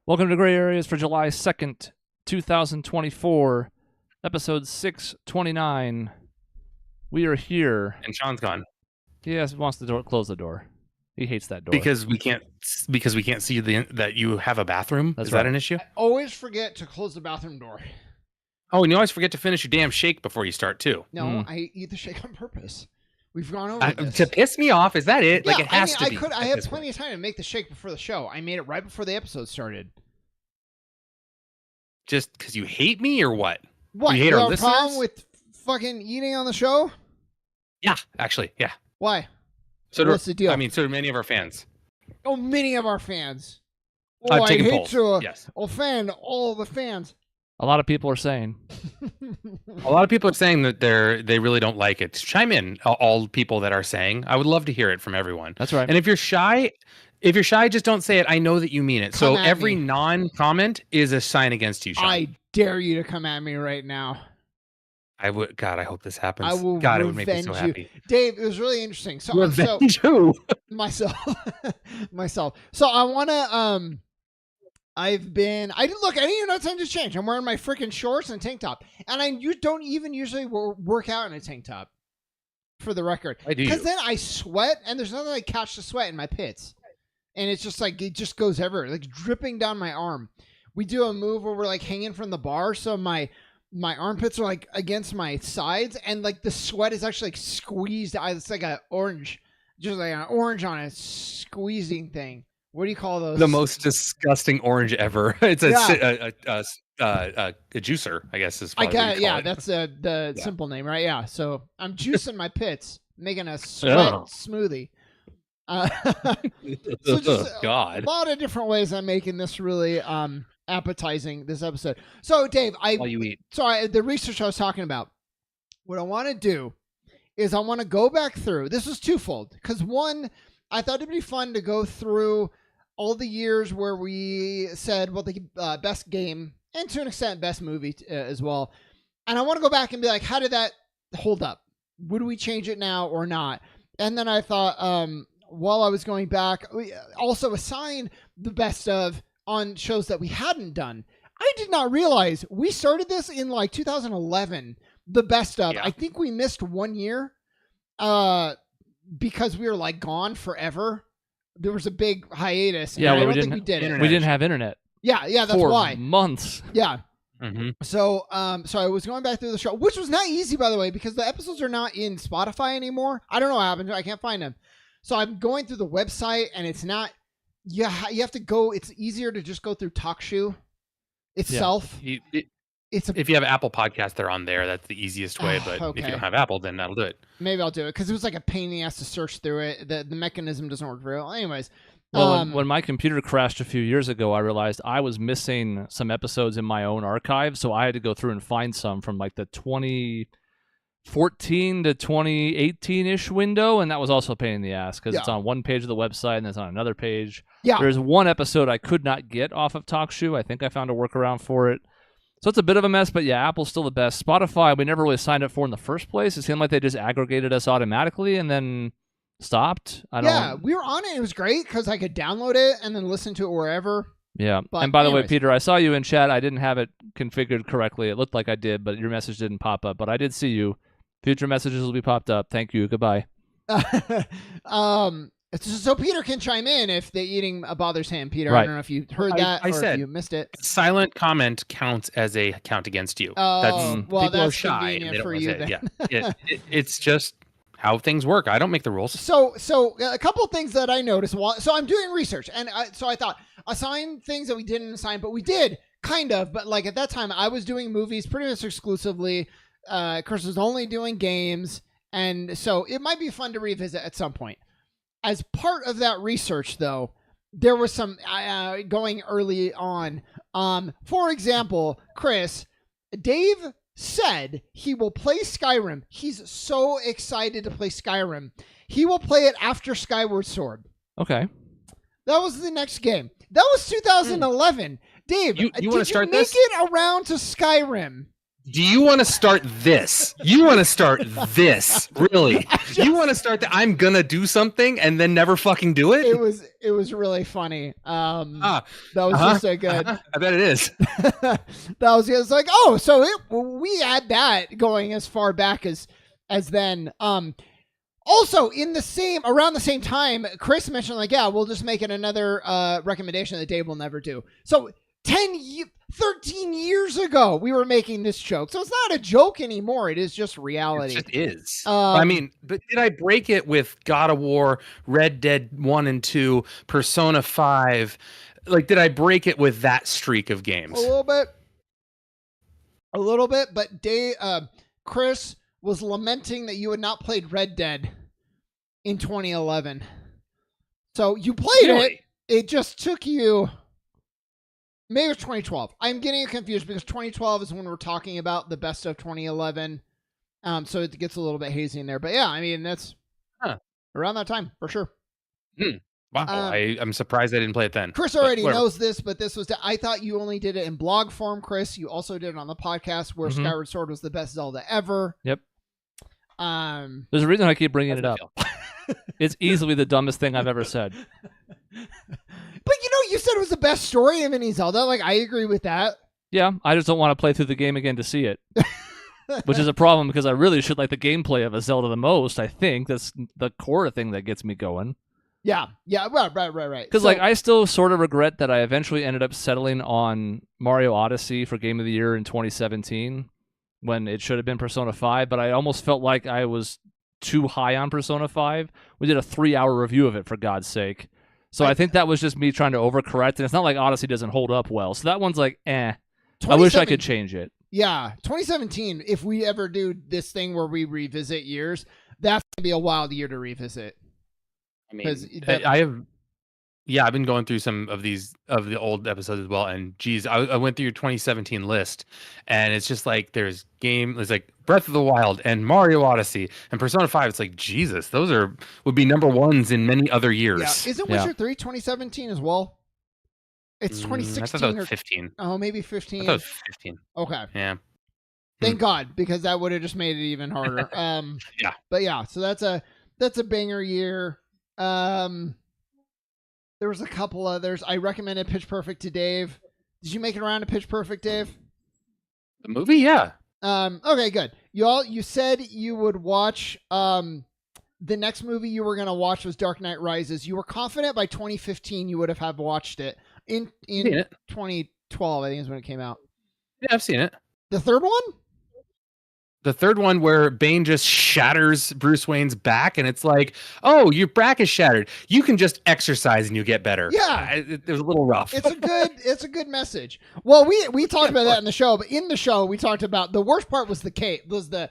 Welcome to Gray Areas for July 2nd, 2024, episode 629. We are here. And Sean's gone. He wants to close the door. He hates that door. Because we can't see that you have a bathroom? That's Is right. that an issue? I always forget to close the bathroom door. Oh, and you always forget to finish your damn shake before you start, too. No, I eat the shake on purpose. We've gone over this. To piss me off? Is that it? Yeah, Like, it has to be. I have plenty of time to make the shake before the show. I made it right before the episode started. Just because you hate me or what? What? You hate You our have a listeners? problem with fucking eating on the show? Yeah, actually, yeah. Why? So What's the deal? I mean, so do many of our fans. Oh, many of our fans. Oh, I Taking hate polls. to Yes. offend all the fans. A lot of people are saying. A lot of people are saying that they really don't like it. Chime in, all people that are saying. I would love to hear it from everyone. That's right. And if you're shy, just don't say it. I know that you mean it. So Come at every me. non-comment is a sign against you, Sean. I dare you to come at me right now. I would. God, I hope this happens. I will God, it would make me so revenge happy. Dave, it was really interesting. So, Revenge who? myself. So I want to, I didn't have time to change. I'm wearing my freaking shorts and tank top. And you don't even usually work out in a tank top, for the record. I do. Because then I sweat and there's nothing like catch the sweat in my pits. And it's just like, it just goes everywhere, like dripping down my arm. We do a move where we're like hanging from the bar. So my armpits are like against my sides and like the sweat is actually like squeezed out. It's like an orange, just like an orange on a squeezing thing. What do you call those? The most disgusting orange ever. It's a juicer, I guess is. I Probably what got you call yeah. it. That's the simple name, right? Yeah. So I'm juicing my pits, making a sweat smoothie. So just God. a lot of different ways I'm making this really appetizing, this episode. So Dave, While you eat. the research I was talking about, what I want to do is I want to go back through. This was twofold, because one, I thought it'd be fun to go through all the years where we said, well, the best game and to an extent best movie as well. And I want to go back and be like, how did that hold up? Would we change it now or not? And then I thought, while I was going back, we also assign the best of on shows that we hadn't done. I did not realize we started this in like 2011, the best of. Yeah. I think we missed 1 year because we were like gone forever. There was a big hiatus. Yeah, and I well, don't think we did it. internet. We didn't have internet. Yeah, that's for why. months. Yeah. Mm-hmm. So I was going back through the show, which was not easy, by the way, because the episodes are not in Spotify anymore. I don't know what happened. I can't find them. So I'm going through the website, and it's not. You have to go. It's easier to just go through TalkShoe itself. If you have Apple Podcasts, they're on there. That's the easiest way. But okay. if you don't have Apple, then that'll do it. Maybe I'll do it because it was like a pain in the ass to search through it. The mechanism doesn't work very well. Anyways. Well, when my computer crashed a few years ago, I realized I was missing some episodes in my own archive, so I had to go through and find some from like the 2014 to 2018-ish window, and that was also a pain in the ass because it's on one page of the website and it's on another page. Yeah. There's one episode I could not get off of TalkShoe. I think I found a workaround for it. So it's a bit of a mess, but yeah, Apple's still the best. Spotify, we never really signed up for in the first place. It seemed like they just aggregated us automatically and then stopped. We were on it. It was great because I could download it and then listen to it wherever. Yeah. But and by the way, anyways. Peter, I saw you in chat. I didn't have it configured correctly. It looked like I did, but your message didn't pop up. But I did see you. Future messages will be popped up. Thank you. Goodbye. So Peter can chime in if the eating bothers him. Peter, Right. I don't know if you heard that I or said, if you missed it. Silent comment counts as a count against you. Oh, well, people are that's shy. And convenient they don't for want to you say it. then. Yeah, it's just how things work. I don't make the rules. So a couple of things that I noticed. So I'm doing research, and so I thought assign things that we didn't assign, but we did kind of. But like at that time, I was doing movies pretty much exclusively. Chris was only doing games, and so it might be fun to revisit at some point. As part of that research, though, there was some going early on. For example, Chris, Dave said he will play Skyrim. He's so excited to play Skyrim. He will play it after Skyward Sword. Okay. That was the next game. That was 2011. Dave, You did wanna start you make this? it around to Skyrim? Do you want to start this? You want to start this? Really? You want to start that? I'm gonna do something and then never fucking do it? It was really funny. That was just a good. I bet it is. That was just like, oh, so we had that going as far back as then. Also, around the same time, Chris mentioned like, yeah, we'll just make it another recommendation that Dave will never do. So 13 years ago, we were making this joke. So it's not a joke anymore. It is just reality. It just is. I mean, but did I break it with God of War, Red Dead 1 and 2, Persona 5? Like, did I break it with that streak of games? A little bit, but Chris was lamenting that you had not played Red Dead in 2011. So you played it. It just took you... Maybe it was 2012. I'm getting confused because 2012 is when we're talking about the best of 2011. So it gets a little bit hazy in there. But yeah, I mean, that's around that time for sure. Wow. I'm surprised I didn't play it then. Chris already knows this, but this was... I thought you only did it in blog form, Chris. You also did it on the podcast where Skyward Sword was the best Zelda ever. Yep. There's a reason I keep bringing it up. It's easily the dumbest thing I've ever said. But you said it was the best story of any Zelda. Like, I agree with that. Yeah, I just don't want to play through the game again to see it. Which is a problem because I really should like the gameplay of a Zelda the most. I think that's the core thing that gets me going. Yeah, right. Because I still sort of regret that I eventually ended up settling on Mario Odyssey for Game of the Year in 2017 when it should have been Persona 5, but I almost felt like I was too high on Persona 5. We did a 3-hour review of it, for God's sake. So I think that was just me trying to overcorrect, and it's not like Odyssey doesn't hold up well. So that one's like, I wish I could change it. Yeah, 2017, if we ever do this thing where we revisit years, that's going to be a wild year to revisit. I mean, I've been going through some of the old episodes as well, and geez, I went through your 2017 list, and it's just like there's like Breath of the Wild and Mario Odyssey and Persona 5. It's like, Jesus, those would be number ones in many other years. Yeah. Isn't Witcher 3 2017 as well? It's 2016 I thought that was 15. Oh, maybe 15. I thought it was 15. Okay. Yeah. Thank God, because that would have just made it even harder. Yeah. But yeah, so that's a banger year. There was a couple others. I recommended Pitch Perfect to Dave. Did you make it around to Pitch Perfect, Dave? The movie, yeah. Okay, good. You said you would watch. The next movie you were gonna watch was Dark Knight Rises. You were confident by 2015 you would have watched it. In 2012, I think is when it came out. Yeah, I've seen it. The third one? The third one where Bane just shatters Bruce Wayne's back, and it's like, oh, your back is shattered. You can just exercise and you get better. Yeah, it was a little rough. It's a good message. Well, we talked about that in the show, but in the show we talked about the worst part was the cave, was the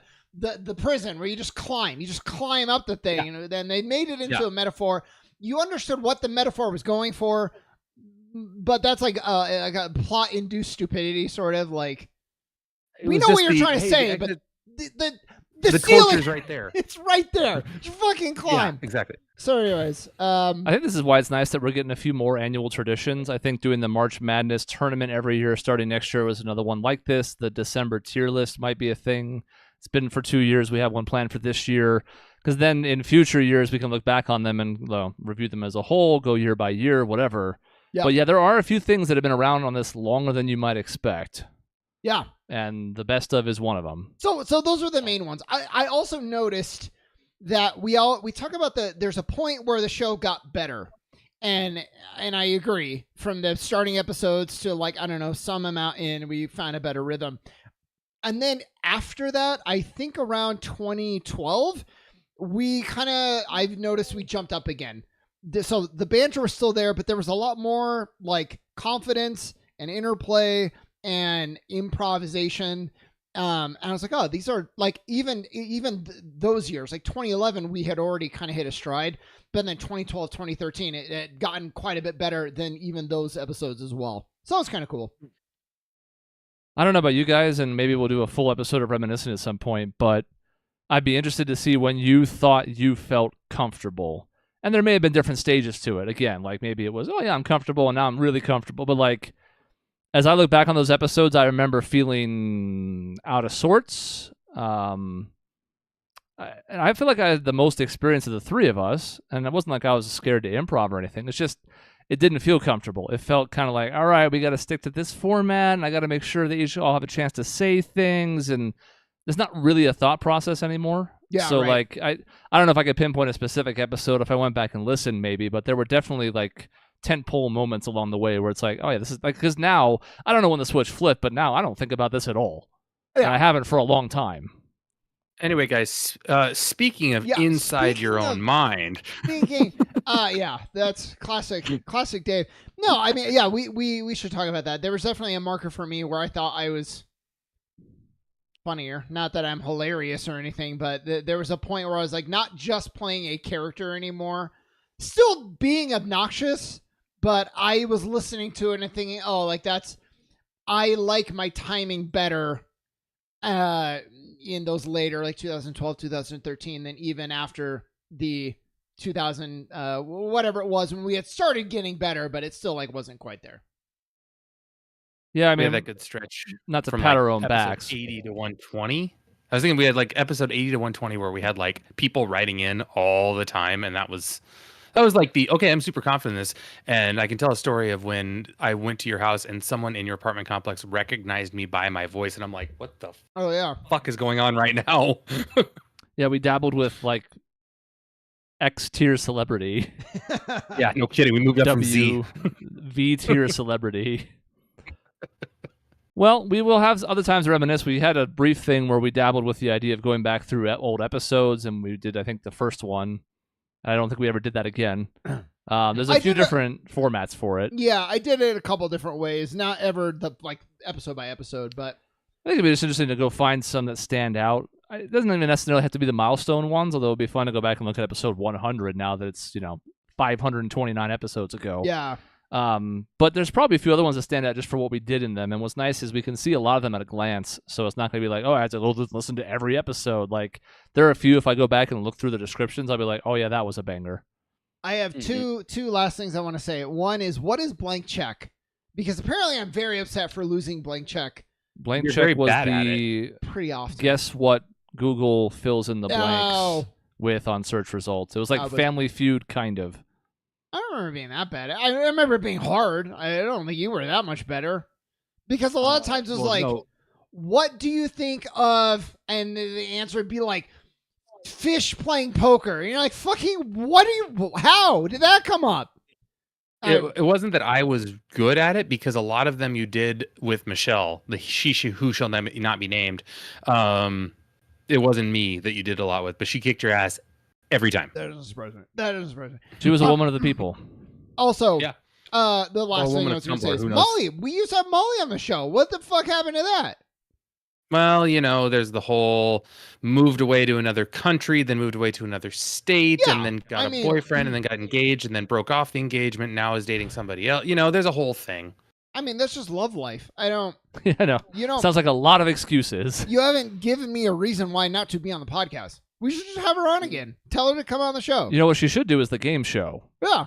prison where you just climb up the thing. Yeah. Then they made it into a metaphor. You understood what the metaphor was going for, but that's like a plot-induced stupidity, sort of like. We know what you're trying to say, but. The ceiling, right there. It's right there. Just fucking climb. Yeah, exactly. So anyways, I think this is why it's nice that we're getting a few more annual traditions. I think doing the March Madness tournament every year starting next year was another one like this. The December tier list might be a thing. It's been for 2 years. We have one planned for this year. Because then in future years, we can look back on them and review them as a whole, go year by year, whatever. Yep. But yeah, there are a few things that have been around on this longer than you might expect. Yeah. And the best of is one of them. So those are the main ones. I also noticed that we talk about there's a point where the show got better. And I agree. From the starting episodes to like, I don't know, some amount in, we found a better rhythm. And then after that, I think around 2012, I've noticed we jumped up again. So the banter was still there, but there was a lot more like confidence and interplay and improvisation. And I was like, oh, these are like, even those years, like 2011, we had already kind of hit a stride, but then 2012, 2013, it had gotten quite a bit better than even those episodes as well. So it's kind of cool. I don't know about you guys, and maybe we'll do a full episode of Reminiscent at some point, but I'd be interested to see when you thought you felt comfortable. And there may have been different stages to it. Again, like maybe it was, oh yeah, I'm comfortable, and now I'm really comfortable. But like, as I look back on those episodes, I remember feeling out of sorts. And I feel like I had the most experience of the three of us, and it wasn't like I was scared to improv or anything. It's just it didn't feel comfortable. It felt kind of like, all right, we got to stick to this format, and I got to make sure that you all have a chance to say things, and there's not really a thought process anymore. Yeah, so right. like I don't know if I could pinpoint a specific episode if I went back and listened maybe, but there were definitely like tentpole moments along the way where it's like, oh yeah, this is like, because now I don't know when the switch flipped, but now I don't think about this at all. Yeah. And I haven't for a long time. Anyway, guys, speaking of inside your own mind. Yeah, that's classic Dave. No, I mean, yeah, we should talk about that. There was definitely a marker for me where I thought I was funnier. Not that I'm hilarious or anything, but there was a point where I was like not just playing a character anymore, still being obnoxious, but I was listening to it and thinking, oh, like I like my timing better in those later, like 2012, 2013, than even after the 2000, whatever it was when we had started getting better, but it still like wasn't quite there. Yeah, I mean, that good stretch. Not to pat our own backs. 80 to 120. I was thinking we had like episode 80 to 120 where we had like people writing in all the time, and that was like okay, I'm super confident in this, and I can tell a story of when I went to your house and someone in your apartment complex recognized me by my voice, and I'm like, what the fuck is going on right now? Yeah, we dabbled with like X tier celebrity. Yeah, no kidding. We moved up from Z. V tier celebrity. Well, we will have other times to reminisce. We had a brief thing where we dabbled with the idea of going back through old episodes, and we did, I think, the first one. I don't think we ever did that again. There's a few different formats for it. Yeah, I did it a couple different ways. Not ever like episode by episode, but I think it'd be just interesting to go find some that stand out. It doesn't even necessarily have to be the milestone ones, although it'd be fun to go back and look at episode 100 now that it's 529 episodes ago. Yeah. But there's probably a few other ones that stand out just for what we did in them. And what's nice is we can see a lot of them at a glance. So it's not going to be like, oh, I have to listen to every episode. Like, there are a few, if I go back and look through the descriptions, I'll be like, oh, yeah, that was a banger. I have two last things I want to say. One is, what is blank check? Because apparently I'm very upset for losing blank check. Blank check was the pretty often. Guess what Google fills in the blanks with on search results. It was like Family Feud, kind of. I don't remember being that bad. I remember it being hard. I don't think you were that much better. Because a lot of times it was what do you think of? And the answer would be like, fish playing poker. And you're like, fucking, how did that come up? It wasn't that I was good at it, because a lot of them you did with Michelle, the she who shall not be named. It wasn't me that you did a lot with, but she kicked your ass every time. That doesn't surprise me. She was a woman of the people. Also, the last thing I was going to say is Molly. We used to have Molly on the show. What the fuck happened to that? Well, there's the whole moved away to another country, then moved away to another state, and then got a boyfriend, and then got engaged, and then broke off the engagement, and now is dating somebody else. There's a whole thing. I mean, that's just love life. I don't... Yeah, I know. Sounds like a lot of excuses. You haven't given me a reason why not to be on the podcast. We should just have her on again. Tell her to come on the show. You know what she should do is the game show. Yeah.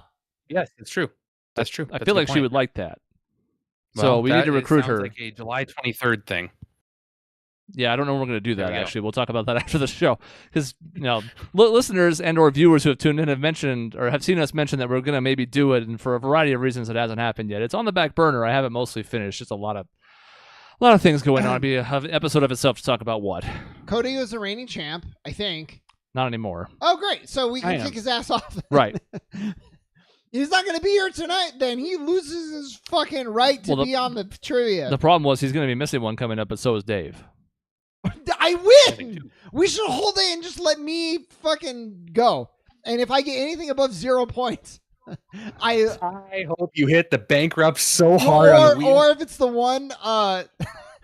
Yes, it's true. That's true. I feel like she would like that. Well, so we need to recruit her. Like a July 23rd thing. Yeah, I don't know when we're going to do that, actually. We'll talk about that after the show. Because, listeners and or viewers who have tuned in have mentioned or have seen us mention that we're going to maybe do it, and for a variety of reasons it hasn't happened yet. It's on the back burner. I have it mostly finished. Just a lot of things going on. It'd be an episode of itself to talk about what. Cody was the reigning champ, I think. Not anymore. Oh, great. So we can kick his ass off. Right. He's not going to be here tonight, then. He loses his fucking right to be on the trivia. The problem was he's going to be missing one coming up, but so is Dave. I win! We should hold it and just let me fucking go. And if I get anything above 0 points, I hope you hit the bankrupt so hard on the wheel. Or if it's the one, the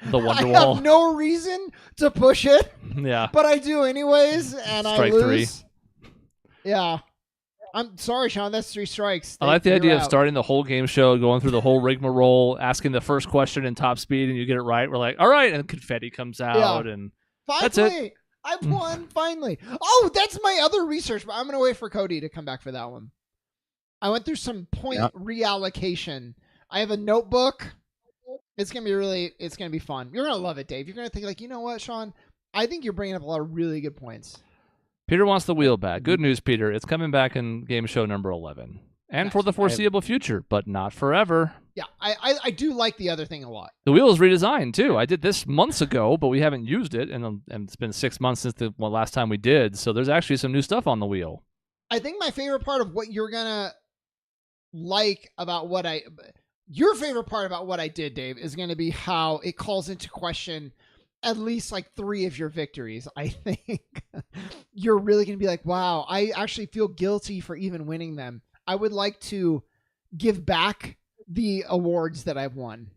Wonderwall. I have no reason to push it. Yeah. But I do anyways, and Strike I lose. 3. Yeah. I'm sorry, Sean. That's 3 strikes. I like the idea of starting the whole game show, going through the whole rigmarole, asking the first question in top speed, and you get it right. We're like, all right, and confetti comes out, and that's it. I won, finally. Oh, that's my other research, but I'm going to wait for Cody to come back for that one. I went through some point reallocation. I have a notebook It's gonna be fun. You're gonna love it, Dave. You're gonna think like, you know what, Sean? I think you're bringing up a lot of really good points. Peter wants the wheel back. Good news, Peter. It's coming back in game show number 11. And for the foreseeable future, but not forever. Yeah, I do like the other thing a lot. The wheel is redesigned, too. I did this months ago, but we haven't used it, and it's been 6 months since the last time we did, so there's actually some new stuff on the wheel. I think my favorite part of what you're going to like about your favorite part about what I did, Dave, is going to be how it calls into question at least like 3 of your victories. I think you're really going to be like, wow, I actually feel guilty for even winning them. I would like to give back the awards that I've won.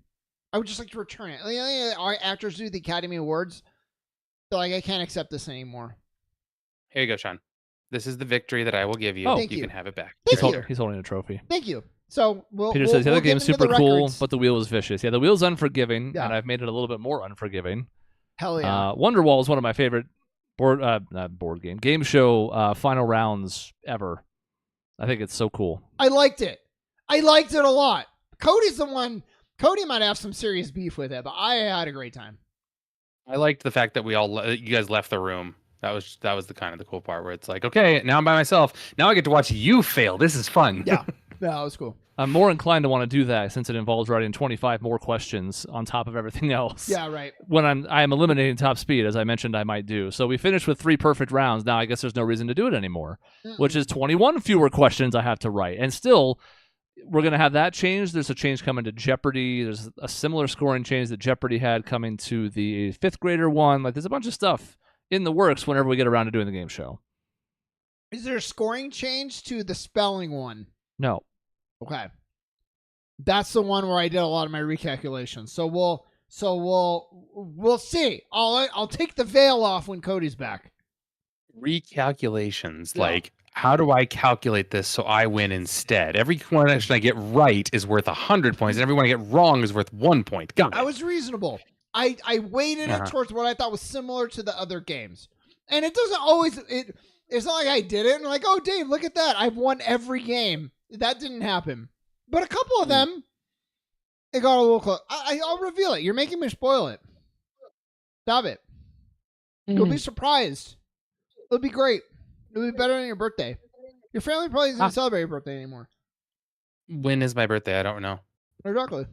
I would just like to return it. Like, our actors do the Academy Awards. They're like, I can't accept this anymore. Here you go, Sean. This is the victory that I will give you. Oh, you can have it back. He's holding a trophy. Thank you. So Peter says the other game's super cool, records. but the wheel is vicious. Yeah, the wheel's unforgiving, and I've made it a little bit more unforgiving. Hell yeah. Wonderwall is one of my favorite game show final rounds ever. I think it's so cool. I liked it a lot. Cody's the one. Cody might have some serious beef with it, but I had a great time. I liked the fact that you guys left the room. That was the kind of the cool part where it's like, okay, now I'm by myself. Now I get to watch you fail. This is fun. Yeah, that was cool. I'm more inclined to want to do that since it involves writing 25 more questions on top of everything else. Yeah, right. When I'm eliminating top speed, as I mentioned I might do. So we finished with 3 perfect rounds. Now I guess there's no reason to do it anymore, which is 21 fewer questions I have to write. And still, we're going to have that change. There's a change coming to Jeopardy. There's a similar scoring change that Jeopardy had coming to the 5th grader one. Like, there's a bunch of stuff in the works whenever we get around to doing the game show. Is there a scoring change to the spelling one? No. Okay. That's the one where I did a lot of my recalculations. So we'll see. I'll take the veil off when Cody's back. Recalculations, like, how do I calculate this so I win instead? Every question I get right is worth 100 points, and every one I get wrong is worth 1 point. Got it. I was reasonable. I weighted it towards what I thought was similar to the other games. And it doesn't always... It's not like I did it and like, oh, Dave, look at that. I've won every game. That didn't happen. But a couple of them, it got a little close. I'll reveal it. You're making me spoil it. Stop it. You'll be surprised. It'll be great. It'll be better than your birthday. Your family probably doesn't celebrate your birthday anymore. When is my birthday? I don't know. Exactly.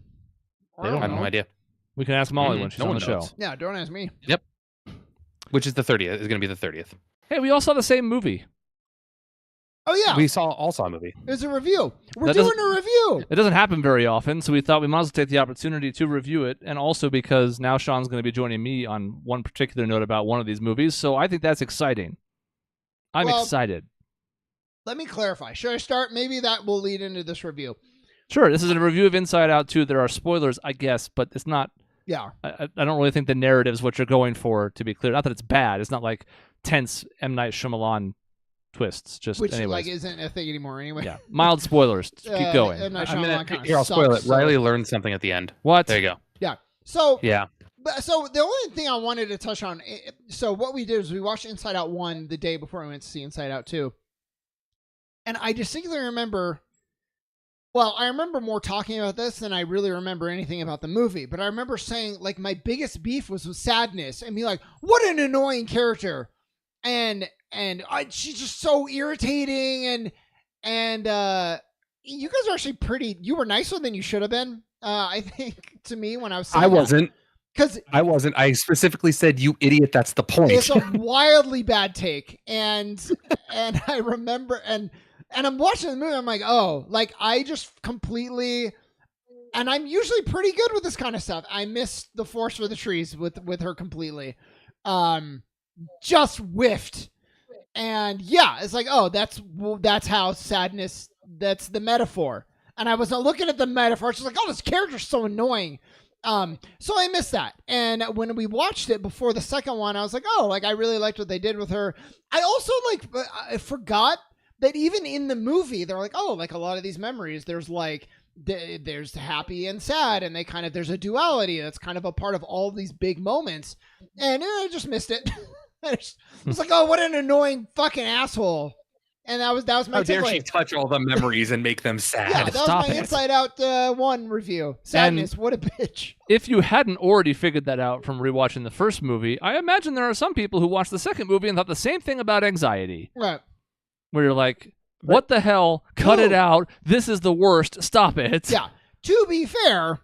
They don't I have no idea. We can ask Molly when she's on the show. Yeah, don't ask me. Yep. Which is the 30th. It's going to be the 30th. Hey, we all saw the same movie. Oh, yeah. We all saw a movie. It was a review. We're doing a review. It doesn't happen very often, so we thought we might as well take the opportunity to review it, and also because now Sean's going to be joining me on one particular note about one of these movies, so I think that's exciting. I'm excited. Let me clarify. Should I start? Maybe that will lead into this review. Sure, this is a review of Inside Out 2. There are spoilers, I guess, but it's not... Yeah. I don't really think the narrative is what you're going for, to be clear. Not that it's bad. It's not like tense M. Night Shyamalan twists. Which anyways. Isn't a thing anymore anyway. Yeah. Mild spoilers. Keep going. M. Night Shyamalan I'll spoil it. Riley learned something at the end. What? There you go. Yeah. So yeah. So the only thing I wanted to touch on, so what we did is we watched Inside Out 1 the day before we went to see Inside Out 2. And I distinctly remember, I remember more talking about this than I really remember anything about the movie. But I remember saying, like, my biggest beef was with Sadness and be like, what an annoying character. And she's just so irritating. And you guys are actually you were nicer than you should have been, I think, to me when I was saying I wasn't. Because I wasn't. I specifically said, "You idiot." That's the point. It's a wildly bad take, and I remember, and I'm watching the movie. I'm like, oh, like I just completely, and I'm usually pretty good with this kind of stuff. I missed the forest for the trees with her completely, just whiffed, and yeah, it's like, oh, that's how Sadness. That's the metaphor, and I was looking at the metaphor. It's just like, oh, this character's so annoying. So I missed that. And when we watched it before the second one, I was like, oh, like I really liked what they did with her. I also I forgot that even in the movie, they're like, oh, like a lot of these memories, there's like, there's happy and sad. And there's a duality that's kind of a part of all these big moments. And I just missed it. I was like, oh, what an annoying fucking asshole. And that was my How dare takeaway. she touch all the memories and make them sad? Yeah, that was my Inside Out 1 review. Sadness, And what a bitch. if you hadn't already figured that out from rewatching the first movie, I imagine there are some people who watched the second movie and thought the same thing about anxiety. Right. Where you're like, what the hell? Cut it out. This is the worst. Stop it. Yeah. To be fair,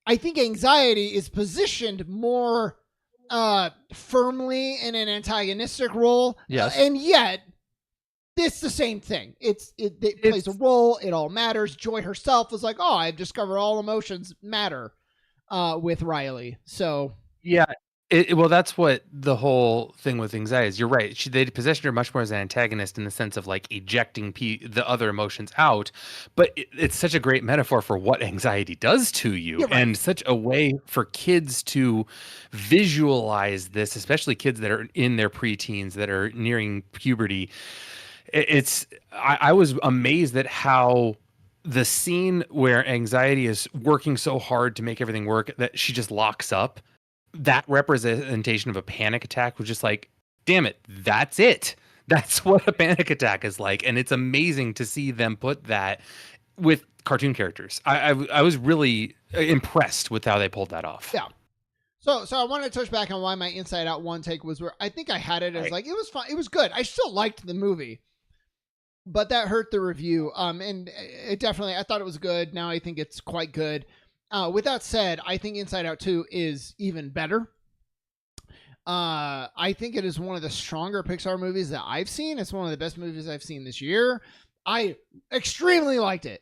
I think anxiety is positioned more firmly in an antagonistic role. Yes. And yet, it's the same thing. It plays a role. It all matters. Joy herself was like, oh, I've discovered all emotions matter with Riley. So yeah, well, that's what the whole thing with anxiety is. You're right. They position her much more as an antagonist in the sense of like ejecting the other emotions out. But it's such a great metaphor for what anxiety does to you, right. and such a way for kids to visualize this, especially kids that are in their preteens that are nearing puberty. I was amazed at how the scene where anxiety is working so hard to make everything work that she just locks up, that representation of a panic attack was just like, damn it, that's it. That's what a panic attack is like. And it's amazing to see them put that with cartoon characters. I was really impressed with how they pulled that off. Yeah. So I wanted to touch back on why my Inside Out 1 take was where I think I had it as like, it was fun. It was good. I still liked the movie. But that hurt the review. And it definitely, I thought it was good. Now I think it's quite good. With that said, I think Inside Out 2 is even better. I think it is one of the stronger Pixar movies that I've seen. It's one of the best movies I've seen this year. I extremely liked it.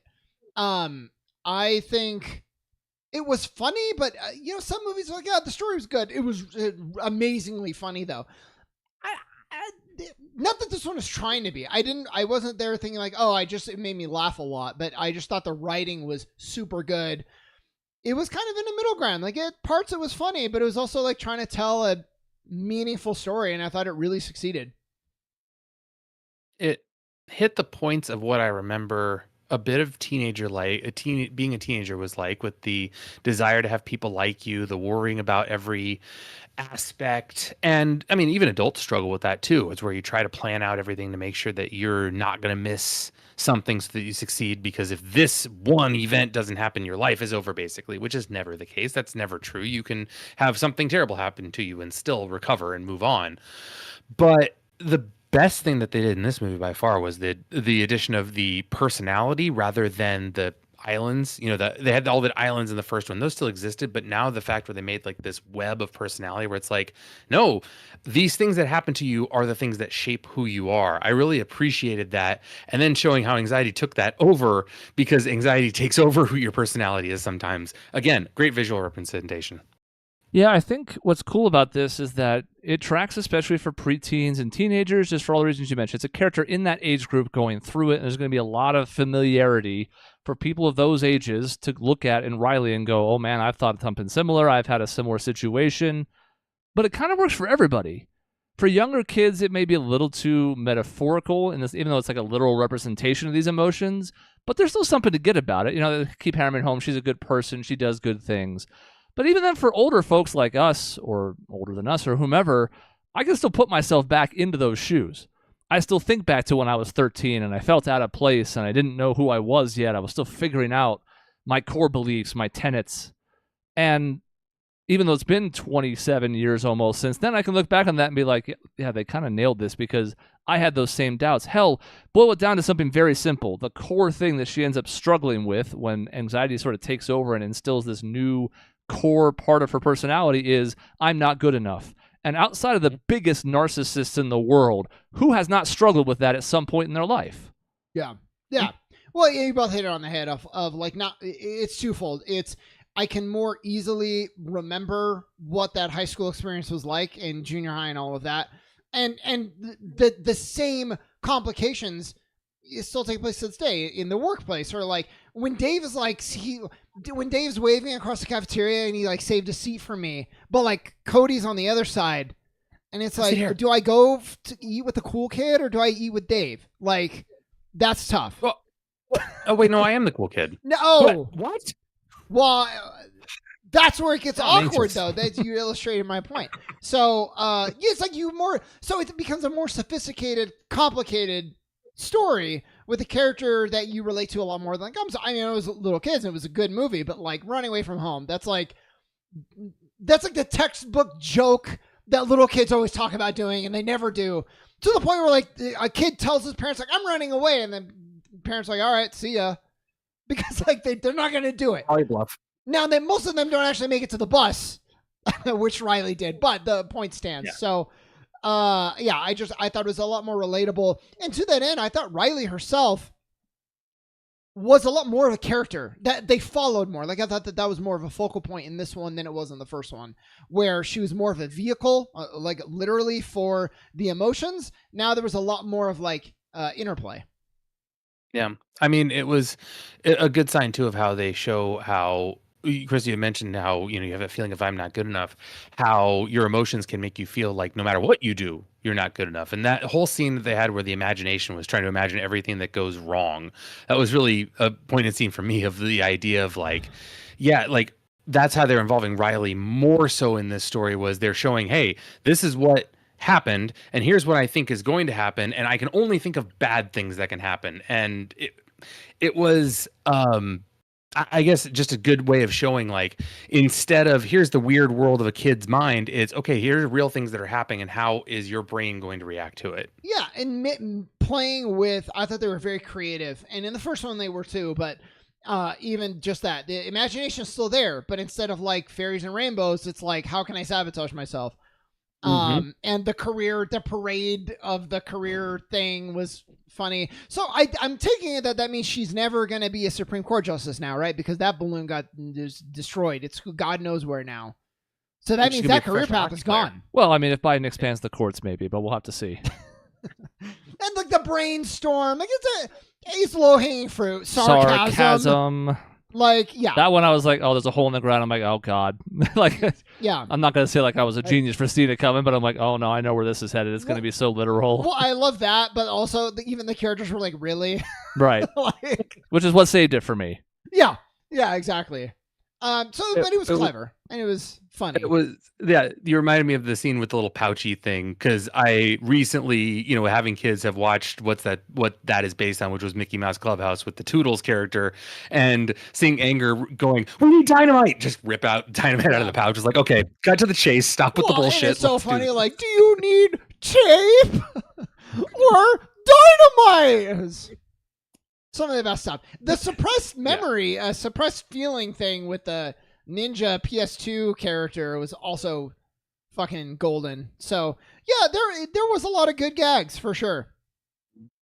I think it was funny, but some movies are like, yeah, the story was good. It was amazingly funny though. Not that this one was trying to be. I wasn't there thinking like, oh, it made me laugh a lot, but I just thought the writing was super good. It was kind of in the middle ground. Like parts it was funny, but it was also like trying to tell a meaningful story, and I thought it really succeeded. It hit the points of what I remember a bit of being a teenager was like, with the desire to have people like you, the worrying about every aspect. And I mean, even adults struggle with that too. It's where you try to plan out everything to make sure that you're not going to miss something so that you succeed, because if this one event doesn't happen, your life is over basically, which is never the case. That's never true. You can have something terrible happen to you and still recover and move on. But the best thing that they did in this movie by far was the addition of the personality rather than the islands. They had all the islands in the first one. Those still existed, but now the fact where they made like this web of personality where it's like, no, these things that happen to you are the things that shape who you are. I really appreciated that. And then showing how anxiety took that over, because anxiety takes over who your personality is sometimes. Again, great visual representation. Yeah, I think what's cool about this is that it tracks especially for preteens and teenagers, just for all the reasons you mentioned. It's a character in that age group going through it, and there's going to be a lot of familiarity for people of those ages to look at in Riley and go, oh man, I've thought something similar. I've had a similar situation. But it kind of works for everybody. For younger kids, it may be a little too metaphorical, in this, even though it's like a literal representation of these emotions, but there's still something to get about it. They keep hammering home, she's a good person, she does good things. But even then, for older folks like us, or older than us, or whomever, I can still put myself back into those shoes. I still think back to when I was 13 and I felt out of place and I didn't know who I was yet. I was still figuring out my core beliefs, my tenets. And even though it's been 27 years almost since then, I can look back on that and be like, yeah, they kind of nailed this, because I had those same doubts. Hell, boil it down to something very simple. The core thing that she ends up struggling with when anxiety sort of takes over and instills this new core part of her personality is, I'm not good enough. And outside of the biggest narcissists in the world, who has not struggled with that at some point in their life? Yeah. Well, you both hit it on the head of like, not, it's twofold. It's, I can more easily remember what that high school experience was like in junior high and all of that. And the same complications still take place to this day in the workplace, or like when Dave is like, when Dave's waving across the cafeteria and he like saved a seat for me, but like Cody's on the other side, and it's like, do I go to eat with the cool kid or do I eat with Dave? Like, that's tough. Well, oh wait, no, I am the cool kid. No, what? Well, that's where it gets awkward, though. That you illustrated my point. So, it's like so it becomes a more sophisticated, complicated story with a character that you relate to a lot more than like I mean, it was little kids and it was a good movie, but like Running Away from Home, that's like the textbook joke that little kids always talk about doing and they never do, to the point where like a kid tells his parents like I'm running away, and then parents are like, all right, see ya, because like they're not gonna do it. Probably bluff. Now then, most of them don't actually make it to the bus, which Riley did, but the point stands. Yeah. So yeah, I thought it was a lot more relatable, and to that end, I thought Riley herself was a lot more of a character that they followed more. Like I thought that was more of a focal point in this one than it was in the first one, where she was more of a vehicle, like literally for the emotions. Now there was a lot more of like interplay. Yeah, I mean, it was a good sign too of how they show how, Chris, you mentioned how, you have a feeling if I'm not good enough, how your emotions can make you feel like no matter what you do, you're not good enough. And that whole scene that they had where the imagination was trying to imagine everything that goes wrong, that was really a poignant scene for me of the idea of like, yeah, like that's how they're involving Riley more so in this story, was they're showing, hey, this is what happened and here's what I think is going to happen, and I can only think of bad things that can happen. And it was I guess just a good way of showing, like, instead of here's the weird world of a kid's mind, it's okay, here's real things that are happening and how is your brain going to react to it. Yeah, and playing with, I thought they were very creative, and in the first one they were too, but even just that, the imagination is still there, but instead of like fairies and rainbows, it's like, how can I sabotage myself? And the parade of the career thing was funny. So I'm taking it that means she's never going to be a Supreme Court justice now, right? Because that balloon got destroyed. It's God knows where now. So that means that career path is gone. Well, I mean, if Biden expands the courts, maybe, but we'll have to see. And like the brainstorm, like it's low hanging fruit. Sarcasm. Like, yeah. That one I was like, oh, there's a hole in the ground. I'm like, oh, God. Like, yeah. I'm not going to say like I was a genius for seeing it coming, but I'm like, oh, no, I know where this is headed. It's going to be so literal. Well, I love that, but also even the characters were like, really? Right. Like, which is what saved it for me. Yeah. Yeah, exactly. But it was clever and it was funny. It was, yeah. You reminded me of the scene with the little pouchy thing, because I recently, having kids, have watched what that is based on, which was Mickey Mouse Clubhouse with the Toodles character, and seeing Anger going, "We need dynamite!" Just rip out dynamite out of the pouch. It's like, okay, cut to the chase. Stop with the bullshit. And it's so funny. Like, do you need tape or dynamite? Some of the best stuff. The suppressed memory, suppressed feeling thing with the Ninja PS2 character was also fucking golden. So yeah, there was a lot of good gags for sure.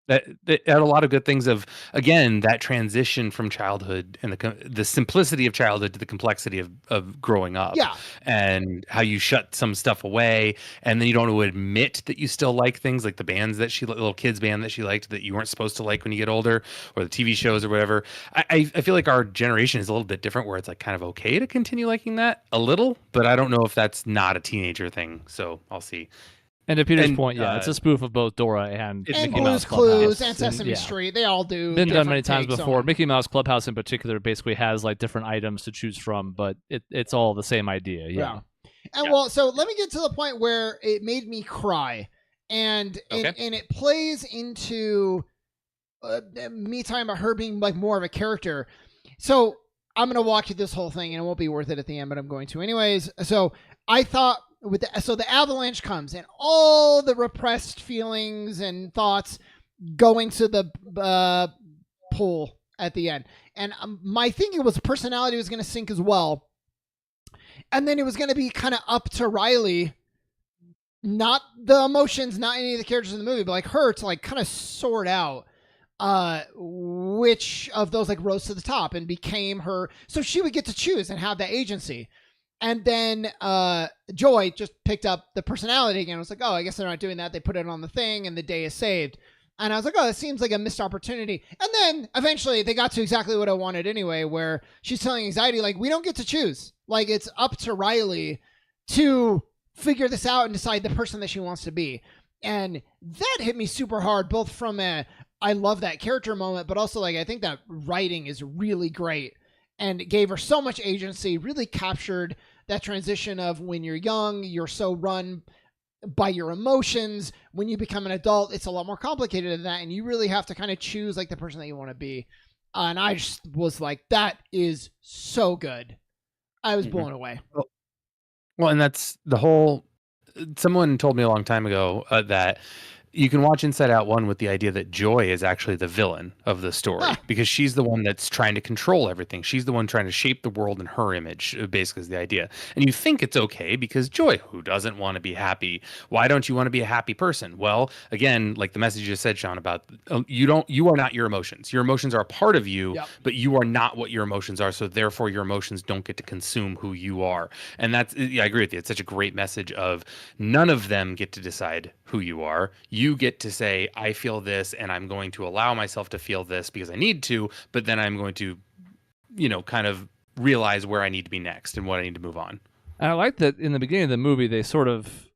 That had a lot of good things of, again, that transition from childhood and the simplicity of childhood to the complexity of growing up. Yeah. And how you shut some stuff away, and then you don't want to admit that you still like things like the bands that little kids band that she liked that you weren't supposed to like when you get older, or the TV shows or whatever. I feel like our generation is a little bit different, where it's like kind of okay to continue liking that a little, but I don't know if that's not a teenager thing. So I'll see. And to Peter's point, it's a spoof of both Dora and Mickey Mouse Blue's Clues Clubhouse. and Sesame Street. They all do. Been done many times before. Mickey Mouse Clubhouse in particular basically has like different items to choose from, but it's all the same idea. Yeah. And well, so let me get to the point where it made me cry, and it plays into me talking about her being like more of a character. So I'm gonna walk you this whole thing, and it won't be worth it at the end, but I'm going to anyways. So I thought. So the avalanche comes and all the repressed feelings and thoughts go into the pool at the end. And my thinking was personality was going to sink as well. And then it was going to be kind of up to Riley, not the emotions, not any of the characters in the movie, but like her to like kind of sort out which of those like rose to the top and became her. So she would get to choose and have that agency. And then Joy just picked up the personality again. I was like, oh, I guess they're not doing that. They put it on the thing and the day is saved. And I was like, oh, it seems like a missed opportunity. And then eventually they got to exactly what I wanted anyway, where she's telling Anxiety, like, we don't get to choose. Like, it's up to Riley to figure this out and decide the person that she wants to be. And that hit me super hard, both from I love that character moment, but also like I think that writing is really great. And it gave her so much agency, really captured that transition of when you're young, you're so run by your emotions. When you become an adult, it's a lot more complicated than that, and you really have to kind of choose like the person that you want to be. And I just was like, that is so good. I was blown away. Well, and that's the whole. Someone told me a long time ago that you can watch Inside Out 1 with the idea that Joy is actually the villain of the story because she's the one that's trying to control everything. She's the one trying to shape the world in her image, basically is the idea. And you think it's okay because Joy, who doesn't want to be happy? Why don't you want to be a happy person? Well, again, like the message you just said, Sean, about you are not your emotions. Your emotions are a part of you, but you are not what your emotions are. So therefore your emotions don't get to consume who you are. And that's, I agree with you. It's such a great message of none of them get to decide who you are. You get to say, I feel this and I'm going to allow myself to feel this because I need to, but then I'm going to, kind of realize where I need to be next and what I need to move on. And I like that in the beginning of the movie, they sort of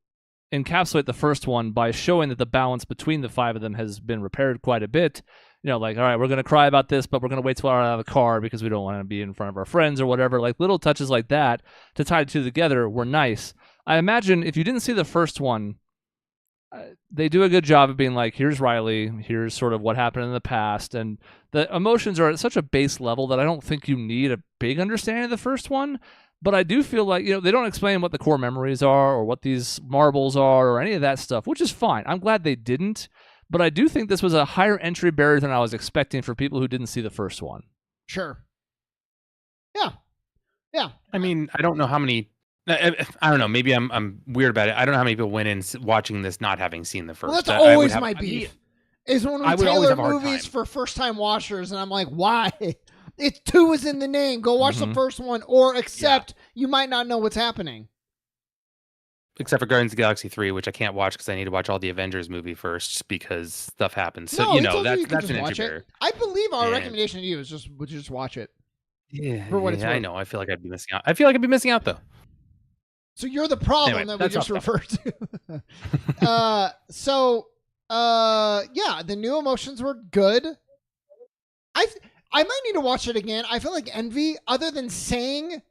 encapsulate the first one by showing that the balance between the 5 of them has been repaired quite a bit. Like, all right, we're going to cry about this, but we're going to wait till we're out of the car because we don't want to be in front of our friends or whatever. Like little touches like that to tie the two together were nice. I imagine if you didn't see the first one, they do a good job of being like, here's Riley, here's sort of what happened in the past, and the emotions are at such a base level that I don't think you need a big understanding of the first one, but I do feel like, they don't explain what the core memories are or what these marbles are or any of that stuff, which is fine. I'm glad they didn't, but I do think this was a higher entry barrier than I was expecting for people who didn't see the first one. Sure. Yeah. I mean, I don't know how many... I don't know. Maybe I'm weird about it. I don't know how many people went in watching this not having seen the first. Well, that's always my beef. Is when we tailor movies for first-time watchers, and I'm like, why? It's 2 is in the name. Go watch the first one, or accept you might not know what's happening. Except for Guardians of the Galaxy 3, which I can't watch because I need to watch all the Avengers movie first because stuff happens. So that's an entry barrier. I believe our recommendation to you is just watch it. Yeah, for what it's worth. I know. I feel like I'd be missing out. Though. So you're the problem that we just referred to. The new emotions were good. I might need to watch it again. I feel like Envy, other than saying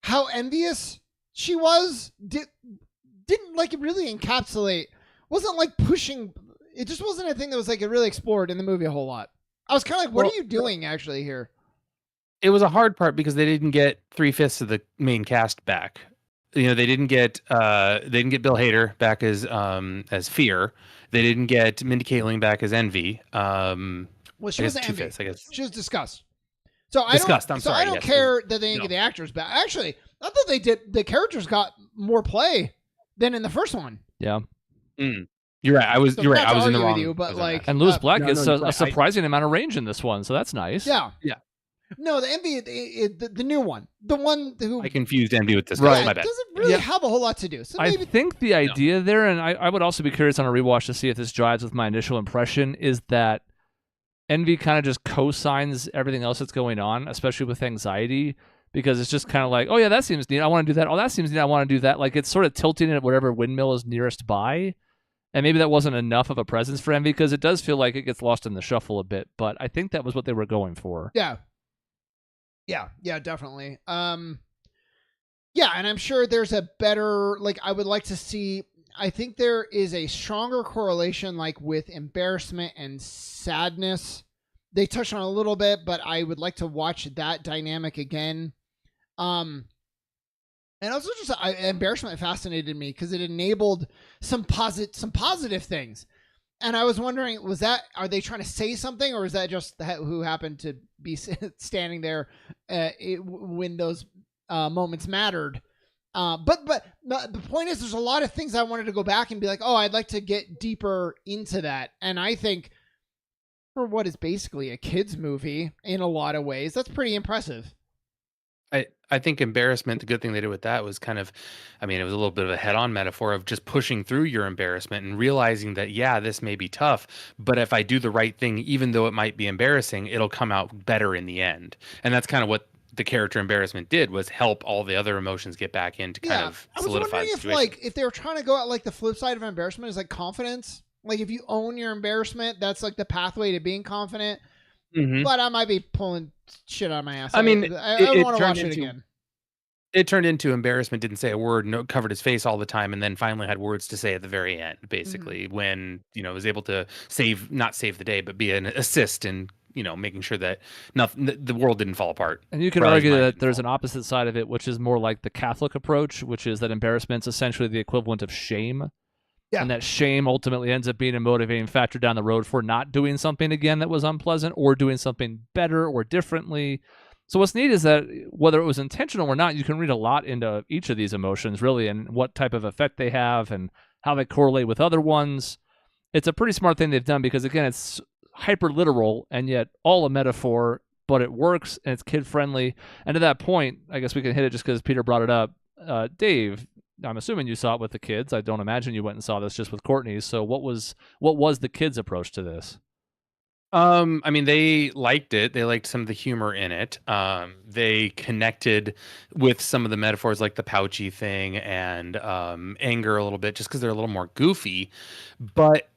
how envious she was, didn't like really encapsulate. Wasn't like pushing. It just wasn't a thing that was like it really explored in the movie a whole lot. I was kind of like, what are you doing actually here? It was a hard part because they didn't get 3/5 of the main cast back. They didn't get Bill Hader back as Fear. They didn't get Mindy Kaling back as Envy. Well, she was Envy. I guess she was Disgust. So I don't care that they didn't get the actors back. Actually, I thought they did. The characters got more play than in the first one. Yeah. You're right. I was in the wrong. You, but and Louis Black gets a surprising amount of range in this one, so that's nice. Yeah. No, the Envy, the new one, the one who I confused Envy with this. Right, my bad. Doesn't really have a whole lot to do. So maybe... I think the idea there, and I would also be curious on a rewatch to see if this jives with my initial impression, is that Envy kind of just co-signs everything else that's going on, especially with anxiety, because it's just kind of like, oh yeah, that seems neat. I want to do that. Oh, that seems neat. I want to do that. Like it's sort of tilting at whatever windmill is nearest by. And maybe that wasn't enough of a presence for Envy because it does feel like it gets lost in the shuffle a bit. But I think that was what they were going for. Yeah, definitely. And I'm sure there's a better, like, I would like to see, I think there is a stronger correlation, like, with embarrassment and sadness. They touched on it a little bit, but I would like to watch that dynamic again. And also just, embarrassment fascinated me because it enabled some positive things. And I was wondering, are they trying to say something, or is that just who happened to be standing there when those moments mattered? But the point is, there's a lot of things I wanted to go back and be like, oh, I'd like to get deeper into that. And I think for what is basically a kid's movie in a lot of ways, that's pretty impressive. I think embarrassment, the good thing they did with that was kind of, it was a little bit of a head-on metaphor of just pushing through your embarrassment and realizing that, yeah, this may be tough, but if I do the right thing, even though it might be embarrassing, it'll come out better in the end. And that's kind of what the character embarrassment did, was help all the other emotions get back in to kind of solidify the situation. I was wondering if they were trying to go out, like, the flip side of embarrassment is like confidence. Like if you own your embarrassment, that's like the pathway to being confident. But I might be pulling shit out of my ass. I don't want to watch it again. it turned into embarrassment, didn't say a word, no, covered his face all the time, and then finally had words to say at the very end, basically, when, was able to not save the day, but be an assist in, making sure that nothing, the world didn't fall apart. And you can argue that there's an opposite side of it, which is more like the Catholic approach, which is that embarrassment's essentially the equivalent of shame. Yeah. And that shame ultimately ends up being a motivating factor down the road for not doing something again that was unpleasant or doing something better or differently. So what's neat is that whether it was intentional or not, you can read a lot into each of these emotions, really, and what type of effect they have and how they correlate with other ones. It's a pretty smart thing they've done because, again, it's hyper literal and yet all a metaphor, but it works and it's kid-friendly. And to that point, I guess we can hit it just because Peter brought it up. Dave, I'm assuming you saw it with the kids. I don't imagine you went and saw this just with Courtney. So what was the kids' approach to this? I mean, they liked it. They liked some of the humor in it. They connected with some of the metaphors like the pouchy thing and anger a little bit just because they're a little more goofy. But,